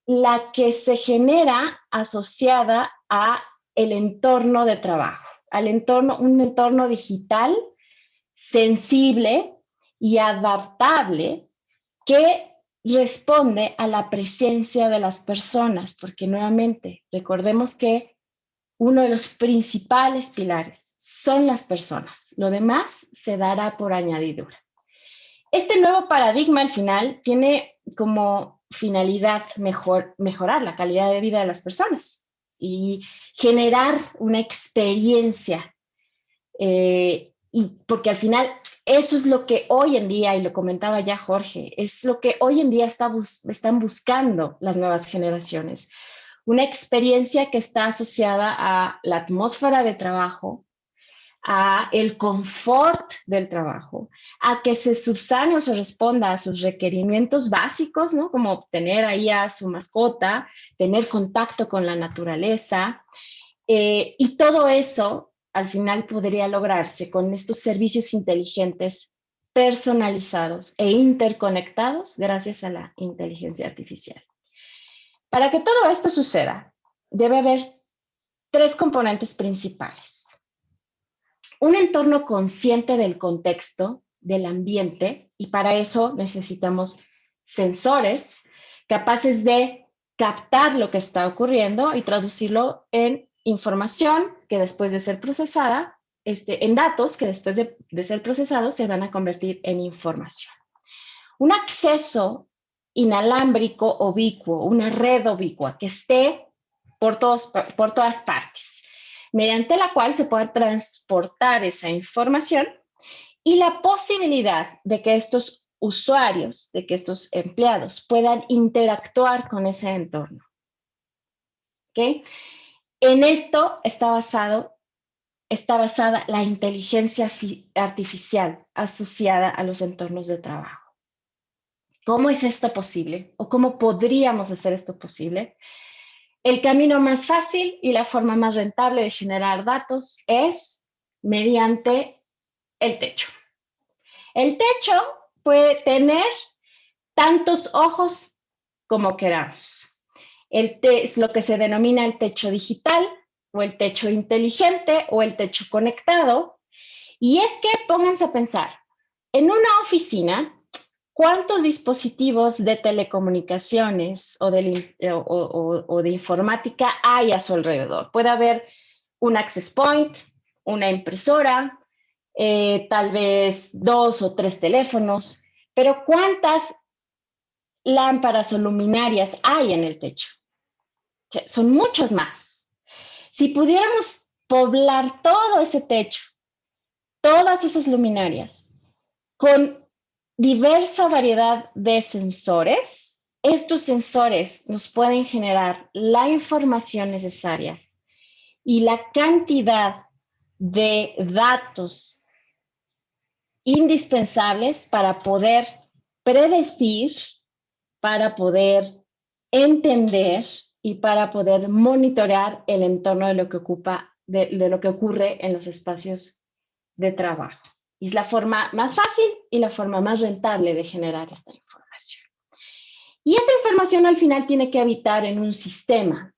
D: la que se genera asociada a el entorno de trabajo, un entorno digital sensible y adaptable que responde a la presencia de las personas, porque nuevamente recordemos que uno de los principales pilares son las personas, lo demás se dará por añadidura. Este nuevo paradigma al final tiene como finalidad mejorar la calidad de vida de las personas y generar una experiencia, y porque al final eso es lo que hoy en día, y lo comentaba ya Jorge, es lo que hoy en día están buscando las nuevas generaciones. Una experiencia que está asociada a la atmósfera de trabajo, a el confort del trabajo, a que se subsane o se responda a sus requerimientos básicos, ¿no? Como tener ahí a su mascota, tener contacto con la naturaleza, y todo eso al final podría lograrse con estos servicios inteligentes personalizados e interconectados gracias a la inteligencia artificial. Para que todo esto suceda, debe haber 3 componentes principales. Un entorno consciente del contexto, del ambiente, y para eso necesitamos sensores capaces de captar lo que está ocurriendo y traducirlo en información que después de ser procesada, en datos que después de ser procesados se van a convertir en información. Un acceso inalámbrico ubicuo, una red ubicua que esté por todas partes, mediante la cual se pueda transportar esa información, y la posibilidad de que estos usuarios, de que estos empleados puedan interactuar con ese entorno. ¿Okay? En esto está basada la inteligencia artificial asociada a los entornos de trabajo. ¿Cómo es esto posible? ¿O cómo podríamos hacer esto posible? El camino más fácil y la forma más rentable de generar datos es mediante el techo. El techo puede tener tantos ojos como queramos. Es lo que se denomina el techo digital o el techo inteligente o el techo conectado. Y es que pónganse a pensar, en una oficina, ¿cuántos dispositivos de telecomunicaciones o de informática hay a su alrededor? Puede haber un access point, una impresora, tal vez 2 o 3 teléfonos, pero ¿cuántas lámparas o luminarias hay en el techo? O sea, son muchos más. Si pudiéramos poblar todo ese techo, todas esas luminarias, con diversa variedad de sensores, estos sensores nos pueden generar la información necesaria y la cantidad de datos indispensables para poder predecir, para poder entender y para poder monitorear el entorno de lo que de lo que ocurre en los espacios de trabajo. Y es la forma más fácil y la forma más rentable de generar esta información. Y esta información al final tiene que habitar en un sistema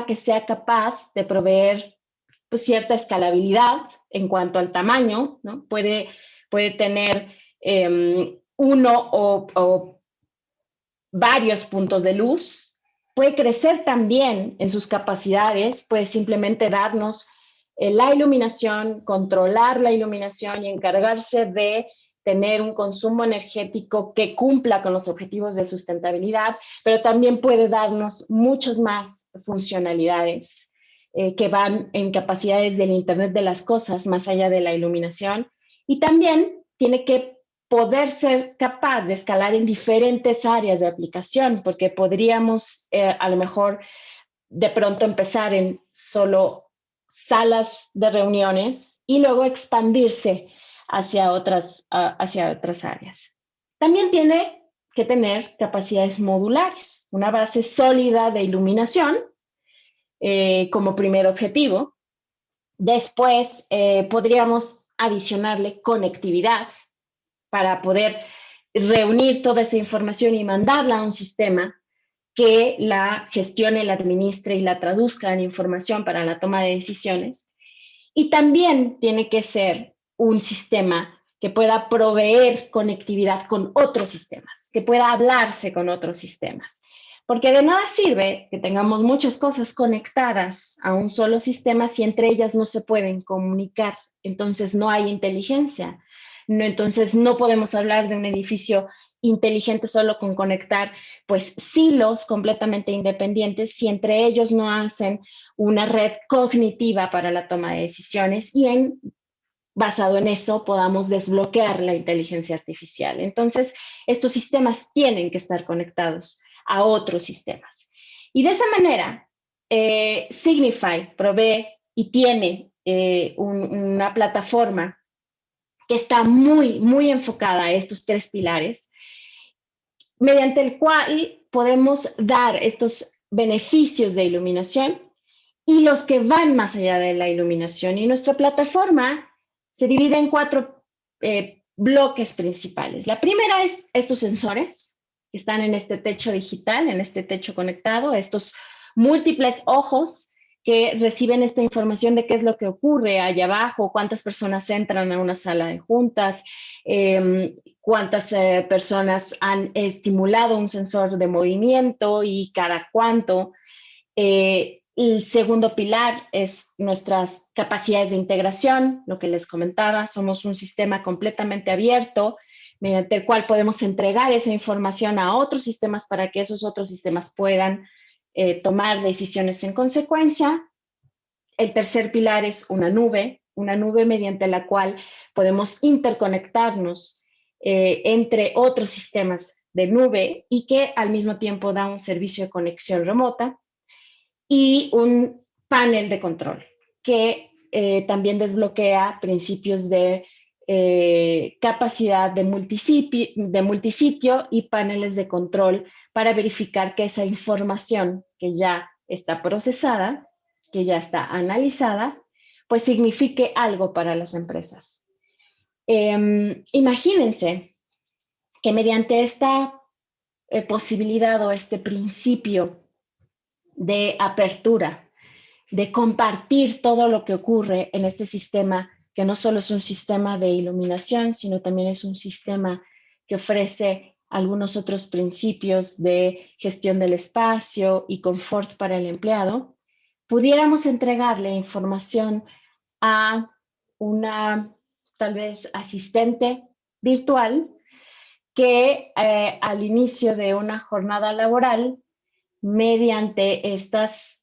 D: que sea capaz de proveer pues, cierta escalabilidad en cuanto al tamaño, ¿no? Puede tener uno o varios puntos de luz, puede crecer también en sus capacidades, puede simplemente darnos la iluminación, controlar la iluminación y encargarse de tener un consumo energético que cumpla con los objetivos de sustentabilidad, pero también puede darnos muchas más funcionalidades que van en capacidades del Internet de las cosas, más allá de la iluminación, y también tiene que poder ser capaz de escalar en diferentes áreas de aplicación, porque podríamos a lo mejor de pronto empezar en solo salas de reuniones y luego expandirse hacia otras áreas. También tiene que tener capacidades modulares, una base sólida de iluminación como primer objetivo. Después podríamos adicionarle conectividad para poder reunir toda esa información y mandarla a un sistema que la gestione, la administre y la traduzca en información para la toma de decisiones. Y también tiene que ser un sistema que pueda proveer conectividad con otros sistemas, que pueda hablarse con otros sistemas. Porque de nada sirve que tengamos muchas cosas conectadas a un solo sistema si entre ellas no se pueden comunicar. Entonces no hay inteligencia. Entonces no podemos hablar de un edificio inteligente solo con conectar pues silos completamente independientes si entre ellos no hacen una red cognitiva para la toma de decisiones y basado en eso podamos desbloquear la inteligencia artificial. Entonces estos sistemas tienen que estar conectados a otros sistemas. Y de esa manera Signify provee y tiene una plataforma que está muy, muy enfocada a estos 3 pilares, mediante el cual podemos dar estos beneficios de iluminación y los que van más allá de la iluminación. Y nuestra plataforma se divide en 4 bloques principales. La primera es estos sensores que están en este techo digital, en este techo conectado, estos múltiples ojos que reciben esta información de qué es lo que ocurre allá abajo, cuántas personas entran a una sala de juntas, cuántas personas han estimulado un sensor de movimiento y cada cuánto. El segundo pilar es nuestras capacidades de integración, lo que les comentaba, somos un sistema completamente abierto, mediante el cual podemos entregar esa información a otros sistemas para que esos otros sistemas puedan tomar decisiones en consecuencia. El tercer pilar es una nube mediante la cual podemos interconectarnos entre otros sistemas de nube y que al mismo tiempo da un servicio de conexión remota, y un panel de control que también desbloquea principios de capacidad de multisitio y paneles de control para verificar que esa información que ya está procesada, que ya está analizada, pues signifique algo para las empresas. Imagínense que mediante esta posibilidad o este principio de apertura, de compartir todo lo que ocurre en este sistema, que no solo es un sistema de iluminación, sino también es un sistema que ofrece algunos otros principios de gestión del espacio y confort para el empleado, pudiéramos entregarle información a una, tal vez, asistente virtual que al inicio de una jornada laboral, mediante estas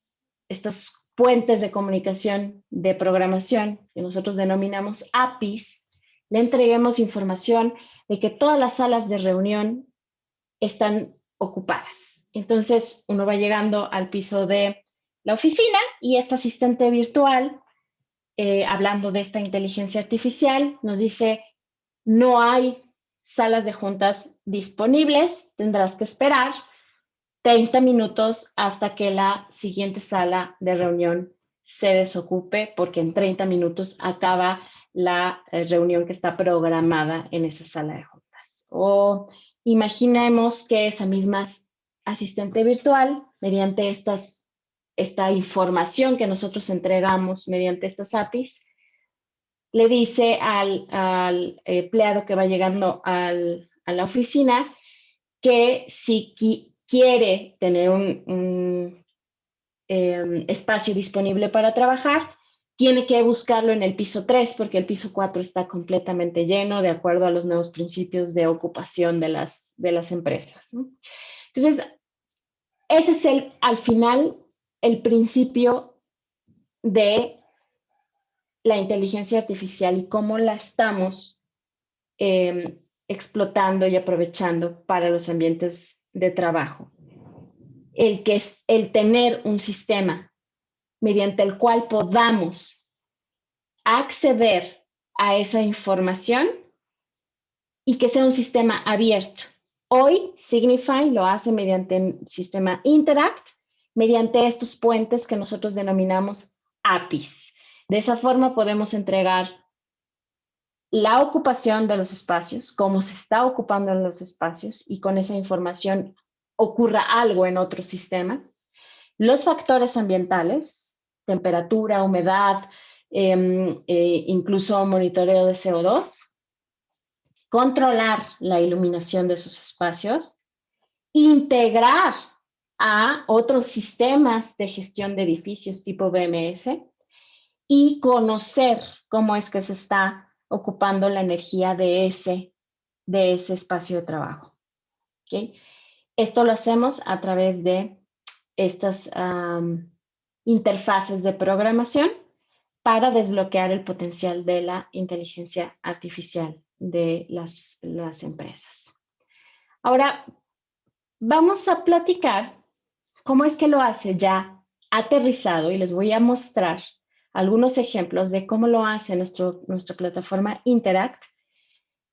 D: puentes de comunicación de programación que nosotros denominamos APIs, le entreguemos información de que todas las salas de reunión están ocupadas. Entonces, uno va llegando al piso de la oficina y esta asistente virtual, hablando de esta inteligencia artificial, nos dice, no hay salas de juntas disponibles, tendrás que esperar 30 minutos hasta que la siguiente sala de reunión se desocupe, porque en 30 minutos acaba la reunión que está programada en esa sala de juntas. O imaginemos que esa misma asistente virtual, mediante esta información que nosotros entregamos mediante estas APIs, le dice al empleado que va llegando a la oficina que si quiere tener un espacio disponible para trabajar, tiene que buscarlo en el piso 3 porque el piso 4 está completamente lleno de acuerdo a los nuevos principios de ocupación de las empresas, ¿no? Entonces, ese es al final el principio de la inteligencia artificial y cómo la estamos explotando y aprovechando para los ambientes de trabajo. El tener un sistema mediante el cual podamos acceder a esa información y que sea un sistema abierto. Hoy Signify lo hace mediante un sistema Interact, mediante estos puentes que nosotros denominamos APIs. De esa forma podemos entregar la ocupación de los espacios, cómo se está ocupando en los espacios y con esa información ocurra algo en otro sistema. Los factores ambientales, temperatura, humedad, incluso monitoreo de CO2, controlar la iluminación de esos espacios, integrar a otros sistemas de gestión de edificios tipo BMS y conocer cómo es que se está ocupando la energía de ese espacio de trabajo. ¿Okay? Esto lo hacemos a través de estas interfaces de programación para desbloquear el potencial de la inteligencia artificial de las empresas. Ahora, vamos a platicar cómo es que lo hace ya aterrizado y les voy a mostrar algunos ejemplos de cómo lo hace nuestra plataforma Interact,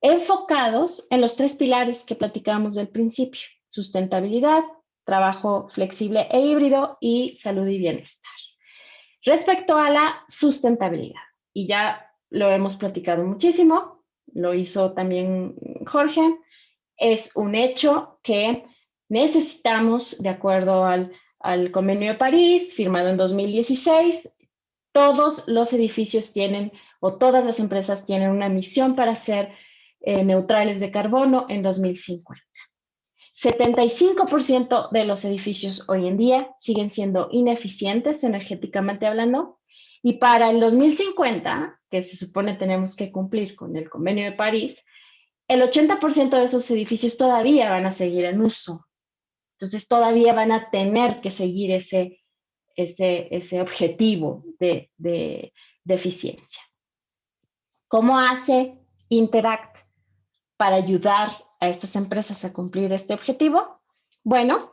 D: enfocados en los 3 pilares que platicábamos del principio: sustentabilidad, trabajo flexible e híbrido y salud y bienestar. Respecto a la sustentabilidad, y ya lo hemos platicado muchísimo, lo hizo también Jorge, es un hecho que necesitamos, de acuerdo al Convenio de París, firmado en 2016, todos los edificios tienen, o todas las empresas tienen una misión para ser neutrales de carbono en 2050. 75% de los edificios hoy en día siguen siendo ineficientes energéticamente hablando, y para el 2050, que se supone tenemos que cumplir con el Convenio de París, el 80% de esos edificios todavía van a seguir en uso. Entonces todavía van a tener que seguir ese objetivo de eficiencia. ¿Cómo hace Interact para ayudar a estas empresas a cumplir este objetivo? Bueno,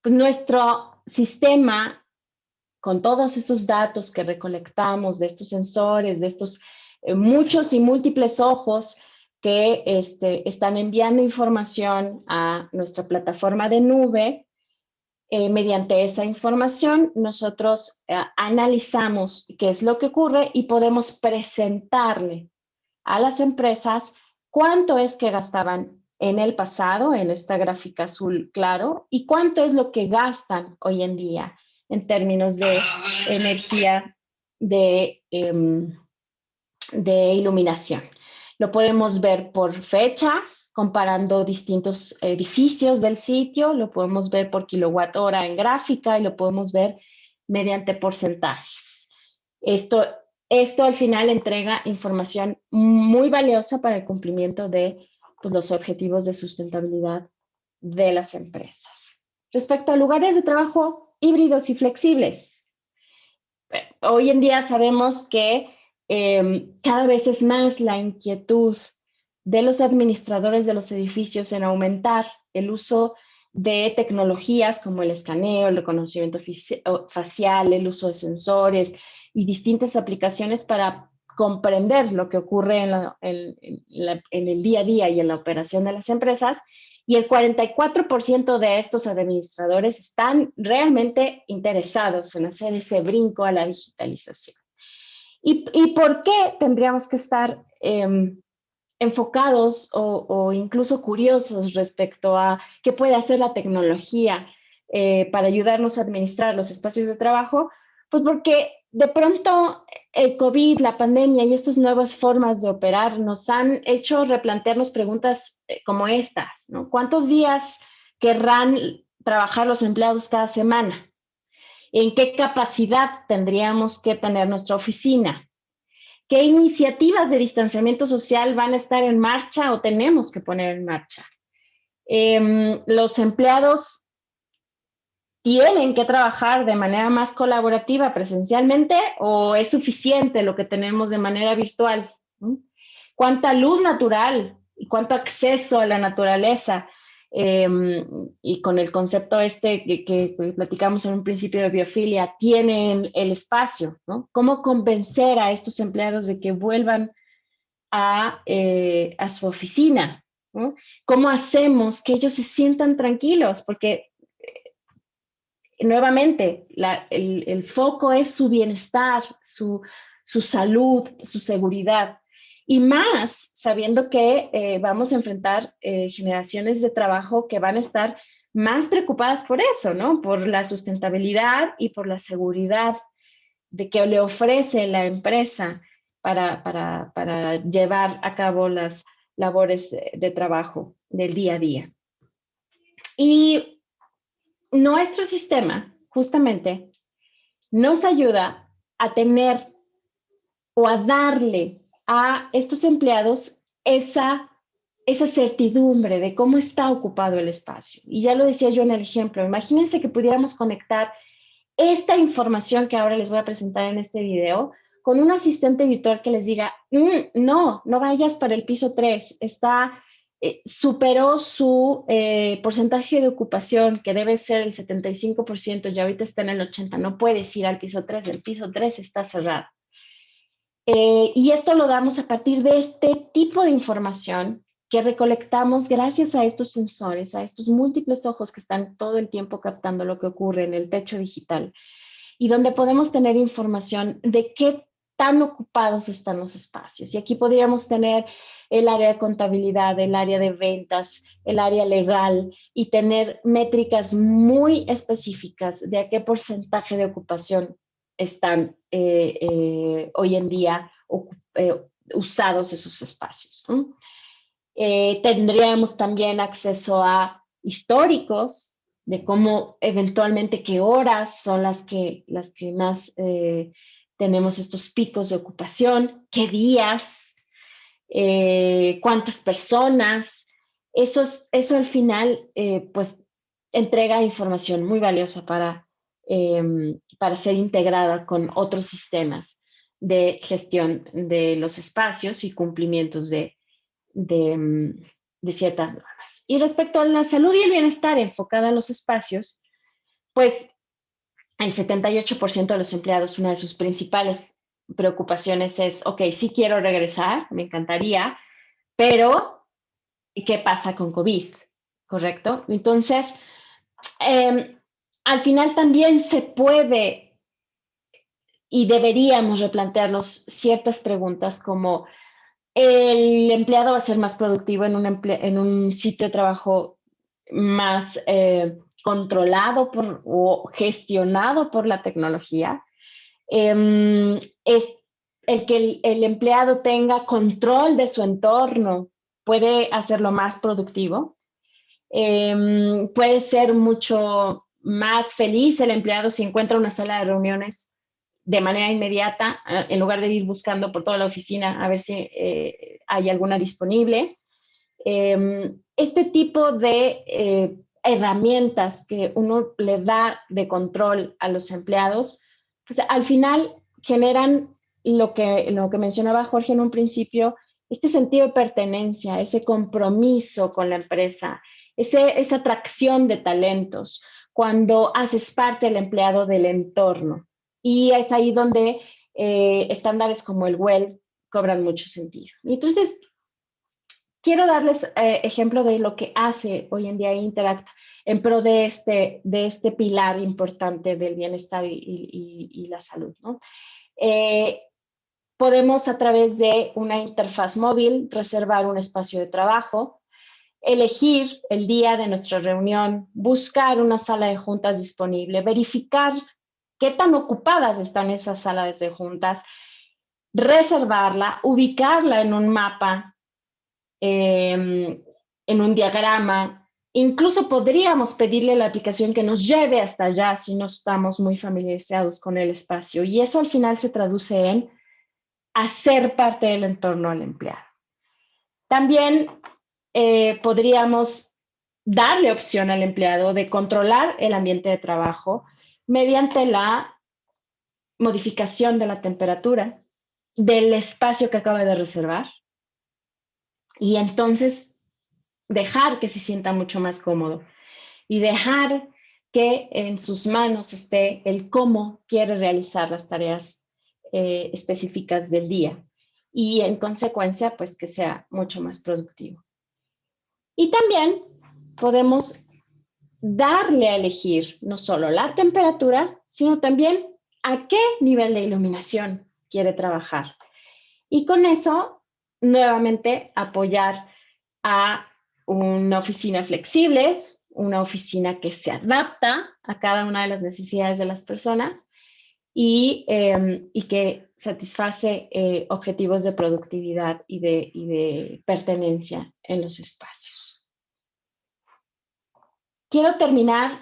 D: pues nuestro sistema, con todos esos datos que recolectamos de estos sensores, de estos muchos y múltiples ojos que están enviando información a nuestra plataforma de nube, mediante esa información, nosotros analizamos qué es lo que ocurre y podemos presentarle a las empresas cuánto es que gastaban en el pasado, en esta gráfica azul claro, y cuánto es lo que gastan hoy en día en términos de energía de iluminación. Lo podemos ver por fechas, comparando distintos edificios del sitio, lo podemos ver por kilowatt hora en gráfica y lo podemos ver mediante porcentajes. Esto al final entrega información muy valiosa para el cumplimiento de pues, los objetivos de sustentabilidad de las empresas. Respecto a lugares de trabajo híbridos y flexibles, hoy en día sabemos que cada vez es más la inquietud de los administradores de los edificios en aumentar el uso de tecnologías como el escaneo, el reconocimiento facial, el uso de sensores y distintas aplicaciones para comprender lo que ocurre en el día a día y en la operación de las empresas. Y el 44% de estos administradores están realmente interesados en hacer ese brinco a la digitalización. ¿Y por qué tendríamos que estar enfocados o incluso curiosos respecto a qué puede hacer la tecnología para ayudarnos a administrar los espacios de trabajo? Pues porque de pronto el COVID, la pandemia y estas nuevas formas de operar nos han hecho replantearnos preguntas como estas, ¿no? ¿Cuántos días querrán trabajar los empleados cada semana? ¿En qué capacidad tendríamos que tener nuestra oficina? ¿Qué iniciativas de distanciamiento social van a estar en marcha o tenemos que poner en marcha? Los empleados tienen que trabajar de manera más colaborativa presencialmente o es suficiente lo que tenemos de manera virtual. ¿Cuánta luz natural y cuánto acceso a la naturaleza? Y con el concepto que platicamos en un principio de biofilia, tienen el espacio, ¿no? ¿Cómo convencer a estos empleados de que vuelvan a su oficina? ¿No? ¿Cómo hacemos que ellos se sientan tranquilos? Porque nuevamente, el foco es su bienestar, su salud, su seguridad. Y más sabiendo que vamos a enfrentar generaciones de trabajo que van a estar más preocupadas por eso, ¿no? Por la sustentabilidad y por la seguridad de que le ofrece la empresa para llevar a cabo las labores de trabajo del día a día. Y nuestro sistema, justamente, nos ayuda a tener o a darle a estos empleados esa certidumbre de cómo está ocupado el espacio. Y ya lo decía yo en el ejemplo, imagínense que pudiéramos conectar esta información que ahora les voy a presentar en este video con un asistente virtual que les diga, no vayas para el piso 3, superó su porcentaje de ocupación, que debe ser el 75%, y ahorita está en el 80%, no puedes ir al piso 3, el piso 3 está cerrado. Y esto lo damos a partir de este tipo de información que recolectamos gracias a estos sensores, a estos múltiples ojos que están todo el tiempo captando lo que ocurre en el techo digital, y donde podemos tener información de qué tan ocupados están los espacios. Y aquí podríamos tener el área de contabilidad, el área de ventas, el área legal, y tener métricas muy específicas de a qué porcentaje de ocupación están hoy en día usados esos espacios. Tendríamos también acceso a históricos de cómo eventualmente qué horas son las que más tenemos estos picos de ocupación, qué días, cuántas personas. Eso al final pues entrega información muy valiosa para ser integrada con otros sistemas de gestión de los espacios y cumplimientos de ciertas normas. Y respecto a la salud y el bienestar enfocada en los espacios, pues el 78% de los empleados, una de sus principales preocupaciones es, ok, sí quiero regresar, me encantaría, pero ¿qué pasa con COVID? ¿Correcto? Entonces, al final también se puede y deberíamos replantearnos ciertas preguntas como el empleado va a ser más productivo en un sitio de trabajo más controlado o gestionado por la tecnología. Es el que el empleado tenga control de su entorno puede hacerlo más productivo. Puede ser mucho más feliz el empleado si encuentra una sala de reuniones de manera inmediata, en lugar de ir buscando por toda la oficina a ver si hay alguna disponible. Este tipo de herramientas que uno le da de control a los empleados, pues al final generan lo que mencionaba Jorge en un principio, este sentido de pertenencia, ese compromiso con la empresa, esa atracción de talentos, cuando haces parte del empleado del entorno. Y es ahí donde estándares como el WELL cobran mucho sentido. Y entonces, quiero darles ejemplo de lo que hace hoy en día Interact en pro de este pilar importante del bienestar y la salud, ¿no? Podemos a través de una interfaz móvil reservar un espacio de trabajo, elegir el día de nuestra reunión, buscar una sala de juntas disponible, verificar qué tan ocupadas están esas salas de juntas, reservarla, ubicarla en un mapa, en un diagrama. Incluso podríamos pedirle a la aplicación que nos lleve hasta allá si no estamos muy familiarizados con el espacio. Y eso al final se traduce en hacer parte del entorno al empleado. También podríamos darle opción al empleado de controlar el ambiente de trabajo mediante la modificación de la temperatura del espacio que acaba de reservar y entonces dejar que se sienta mucho más cómodo y dejar que en sus manos esté el cómo quiere realizar las tareas específicas del día y en consecuencia pues que sea mucho más productivo. Y también podemos darle a elegir no solo la temperatura, sino también a qué nivel de iluminación quiere trabajar. Y con eso, nuevamente, apoyar a una oficina flexible, una oficina que se adapta a cada una de las necesidades de las personas y que satisface objetivos de productividad y de pertenencia en los espacios. Quiero terminar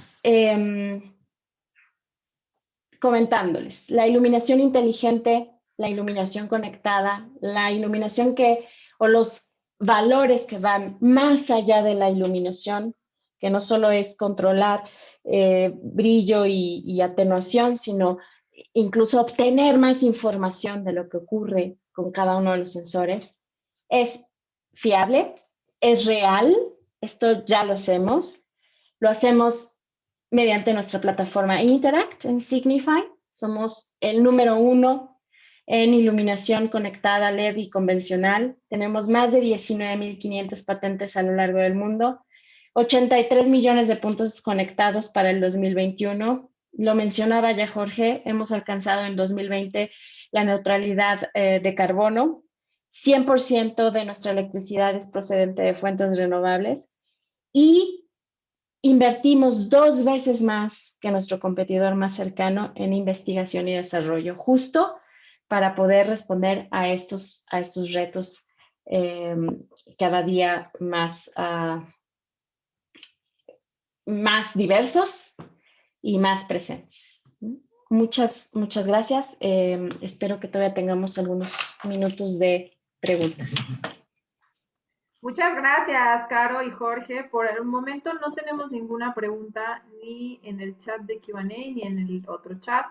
D: comentándoles la iluminación inteligente, la iluminación conectada, la iluminación o los valores que van más allá de la iluminación, que no solo es controlar brillo y atenuación, sino incluso obtener más información de lo que ocurre con cada uno de los sensores. Es fiable, es real, esto ya lo hacemos mediante nuestra plataforma Interact en Signify. Somos el número 1 en iluminación conectada LED y convencional. Tenemos más de 19.500 patentes a lo largo del mundo, 83 millones de puntos conectados para el 2021. Lo mencionaba ya Jorge, hemos alcanzado en 2020 la neutralidad de carbono. 100% de nuestra electricidad es procedente de fuentes renovables y invertimos 2 veces más que nuestro competidor más cercano en investigación y desarrollo, justo para poder responder a estos retos cada día más diversos y más presentes. Muchas gracias. Espero que todavía tengamos algunos minutos de preguntas.
B: Muchas gracias, Caro y Jorge. Por el momento no tenemos ninguna pregunta ni en el chat de Q&A ni en el otro chat.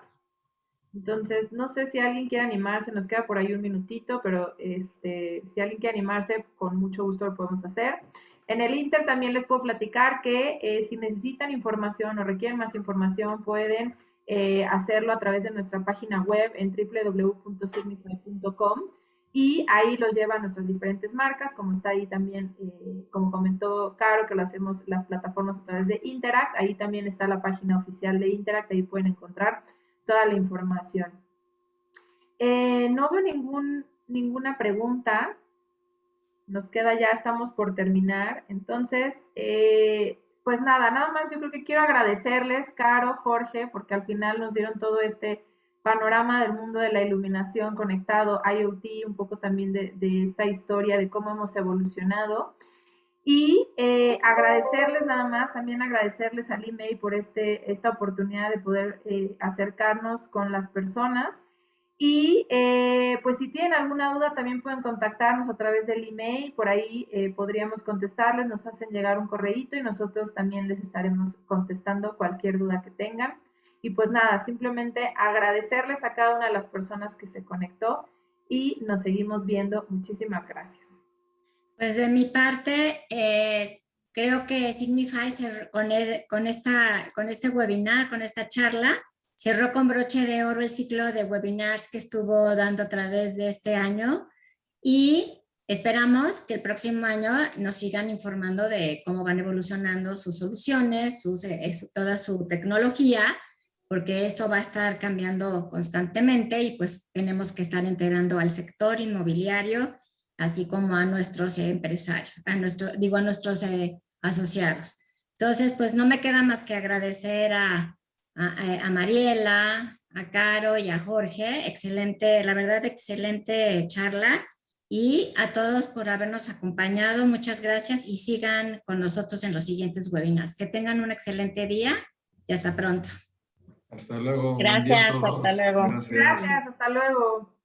B: Entonces, no sé si alguien quiere animarse, nos queda por ahí un minutito, pero si alguien quiere animarse, con mucho gusto lo podemos hacer. En el Inter también les puedo platicar que si necesitan información o requieren más información, pueden hacerlo a través de nuestra página web en www.signify.com. y ahí los llevan nuestras diferentes marcas, como está ahí también, como comentó Caro, que lo hacemos las plataformas a través de Interact, ahí también está la página oficial de Interact, ahí pueden encontrar toda la información. No veo ninguna pregunta, nos queda ya, estamos por terminar, entonces, pues nada más yo creo que quiero agradecerles, Caro, Jorge, porque al final nos dieron todo este panorama del mundo de la iluminación conectado, IoT, un poco también de esta historia de cómo hemos evolucionado. Y agradecerles nada más, también agradecerles al IMEI por esta oportunidad de poder acercarnos con las personas. Y pues si tienen alguna duda también pueden contactarnos a través del email, por ahí podríamos contestarles, nos hacen llegar un correíto y nosotros también les estaremos contestando cualquier duda que tengan. Y pues nada, simplemente agradecerles a cada una de las personas que se conectó y nos seguimos viendo. Muchísimas gracias.
A: Pues de mi parte, creo que Signify con este webinar, con esta charla, cerró con broche de oro el ciclo de webinars que estuvo dando a través de este año y esperamos que el próximo año nos sigan informando de cómo van evolucionando sus soluciones, toda su tecnología, porque esto va a estar cambiando constantemente y pues tenemos que estar integrando al sector inmobiliario, así como a nuestros empresarios, a nuestros asociados. Entonces, pues no me queda más que agradecer a Mariela, a Caro y a Jorge. Excelente, la verdad, excelente charla. Y a todos por habernos acompañado. Muchas gracias y sigan con nosotros en los siguientes webinars. Que tengan un excelente día y hasta pronto.
C: Hasta luego.
D: Gracias, hasta luego.
B: Gracias, hasta luego.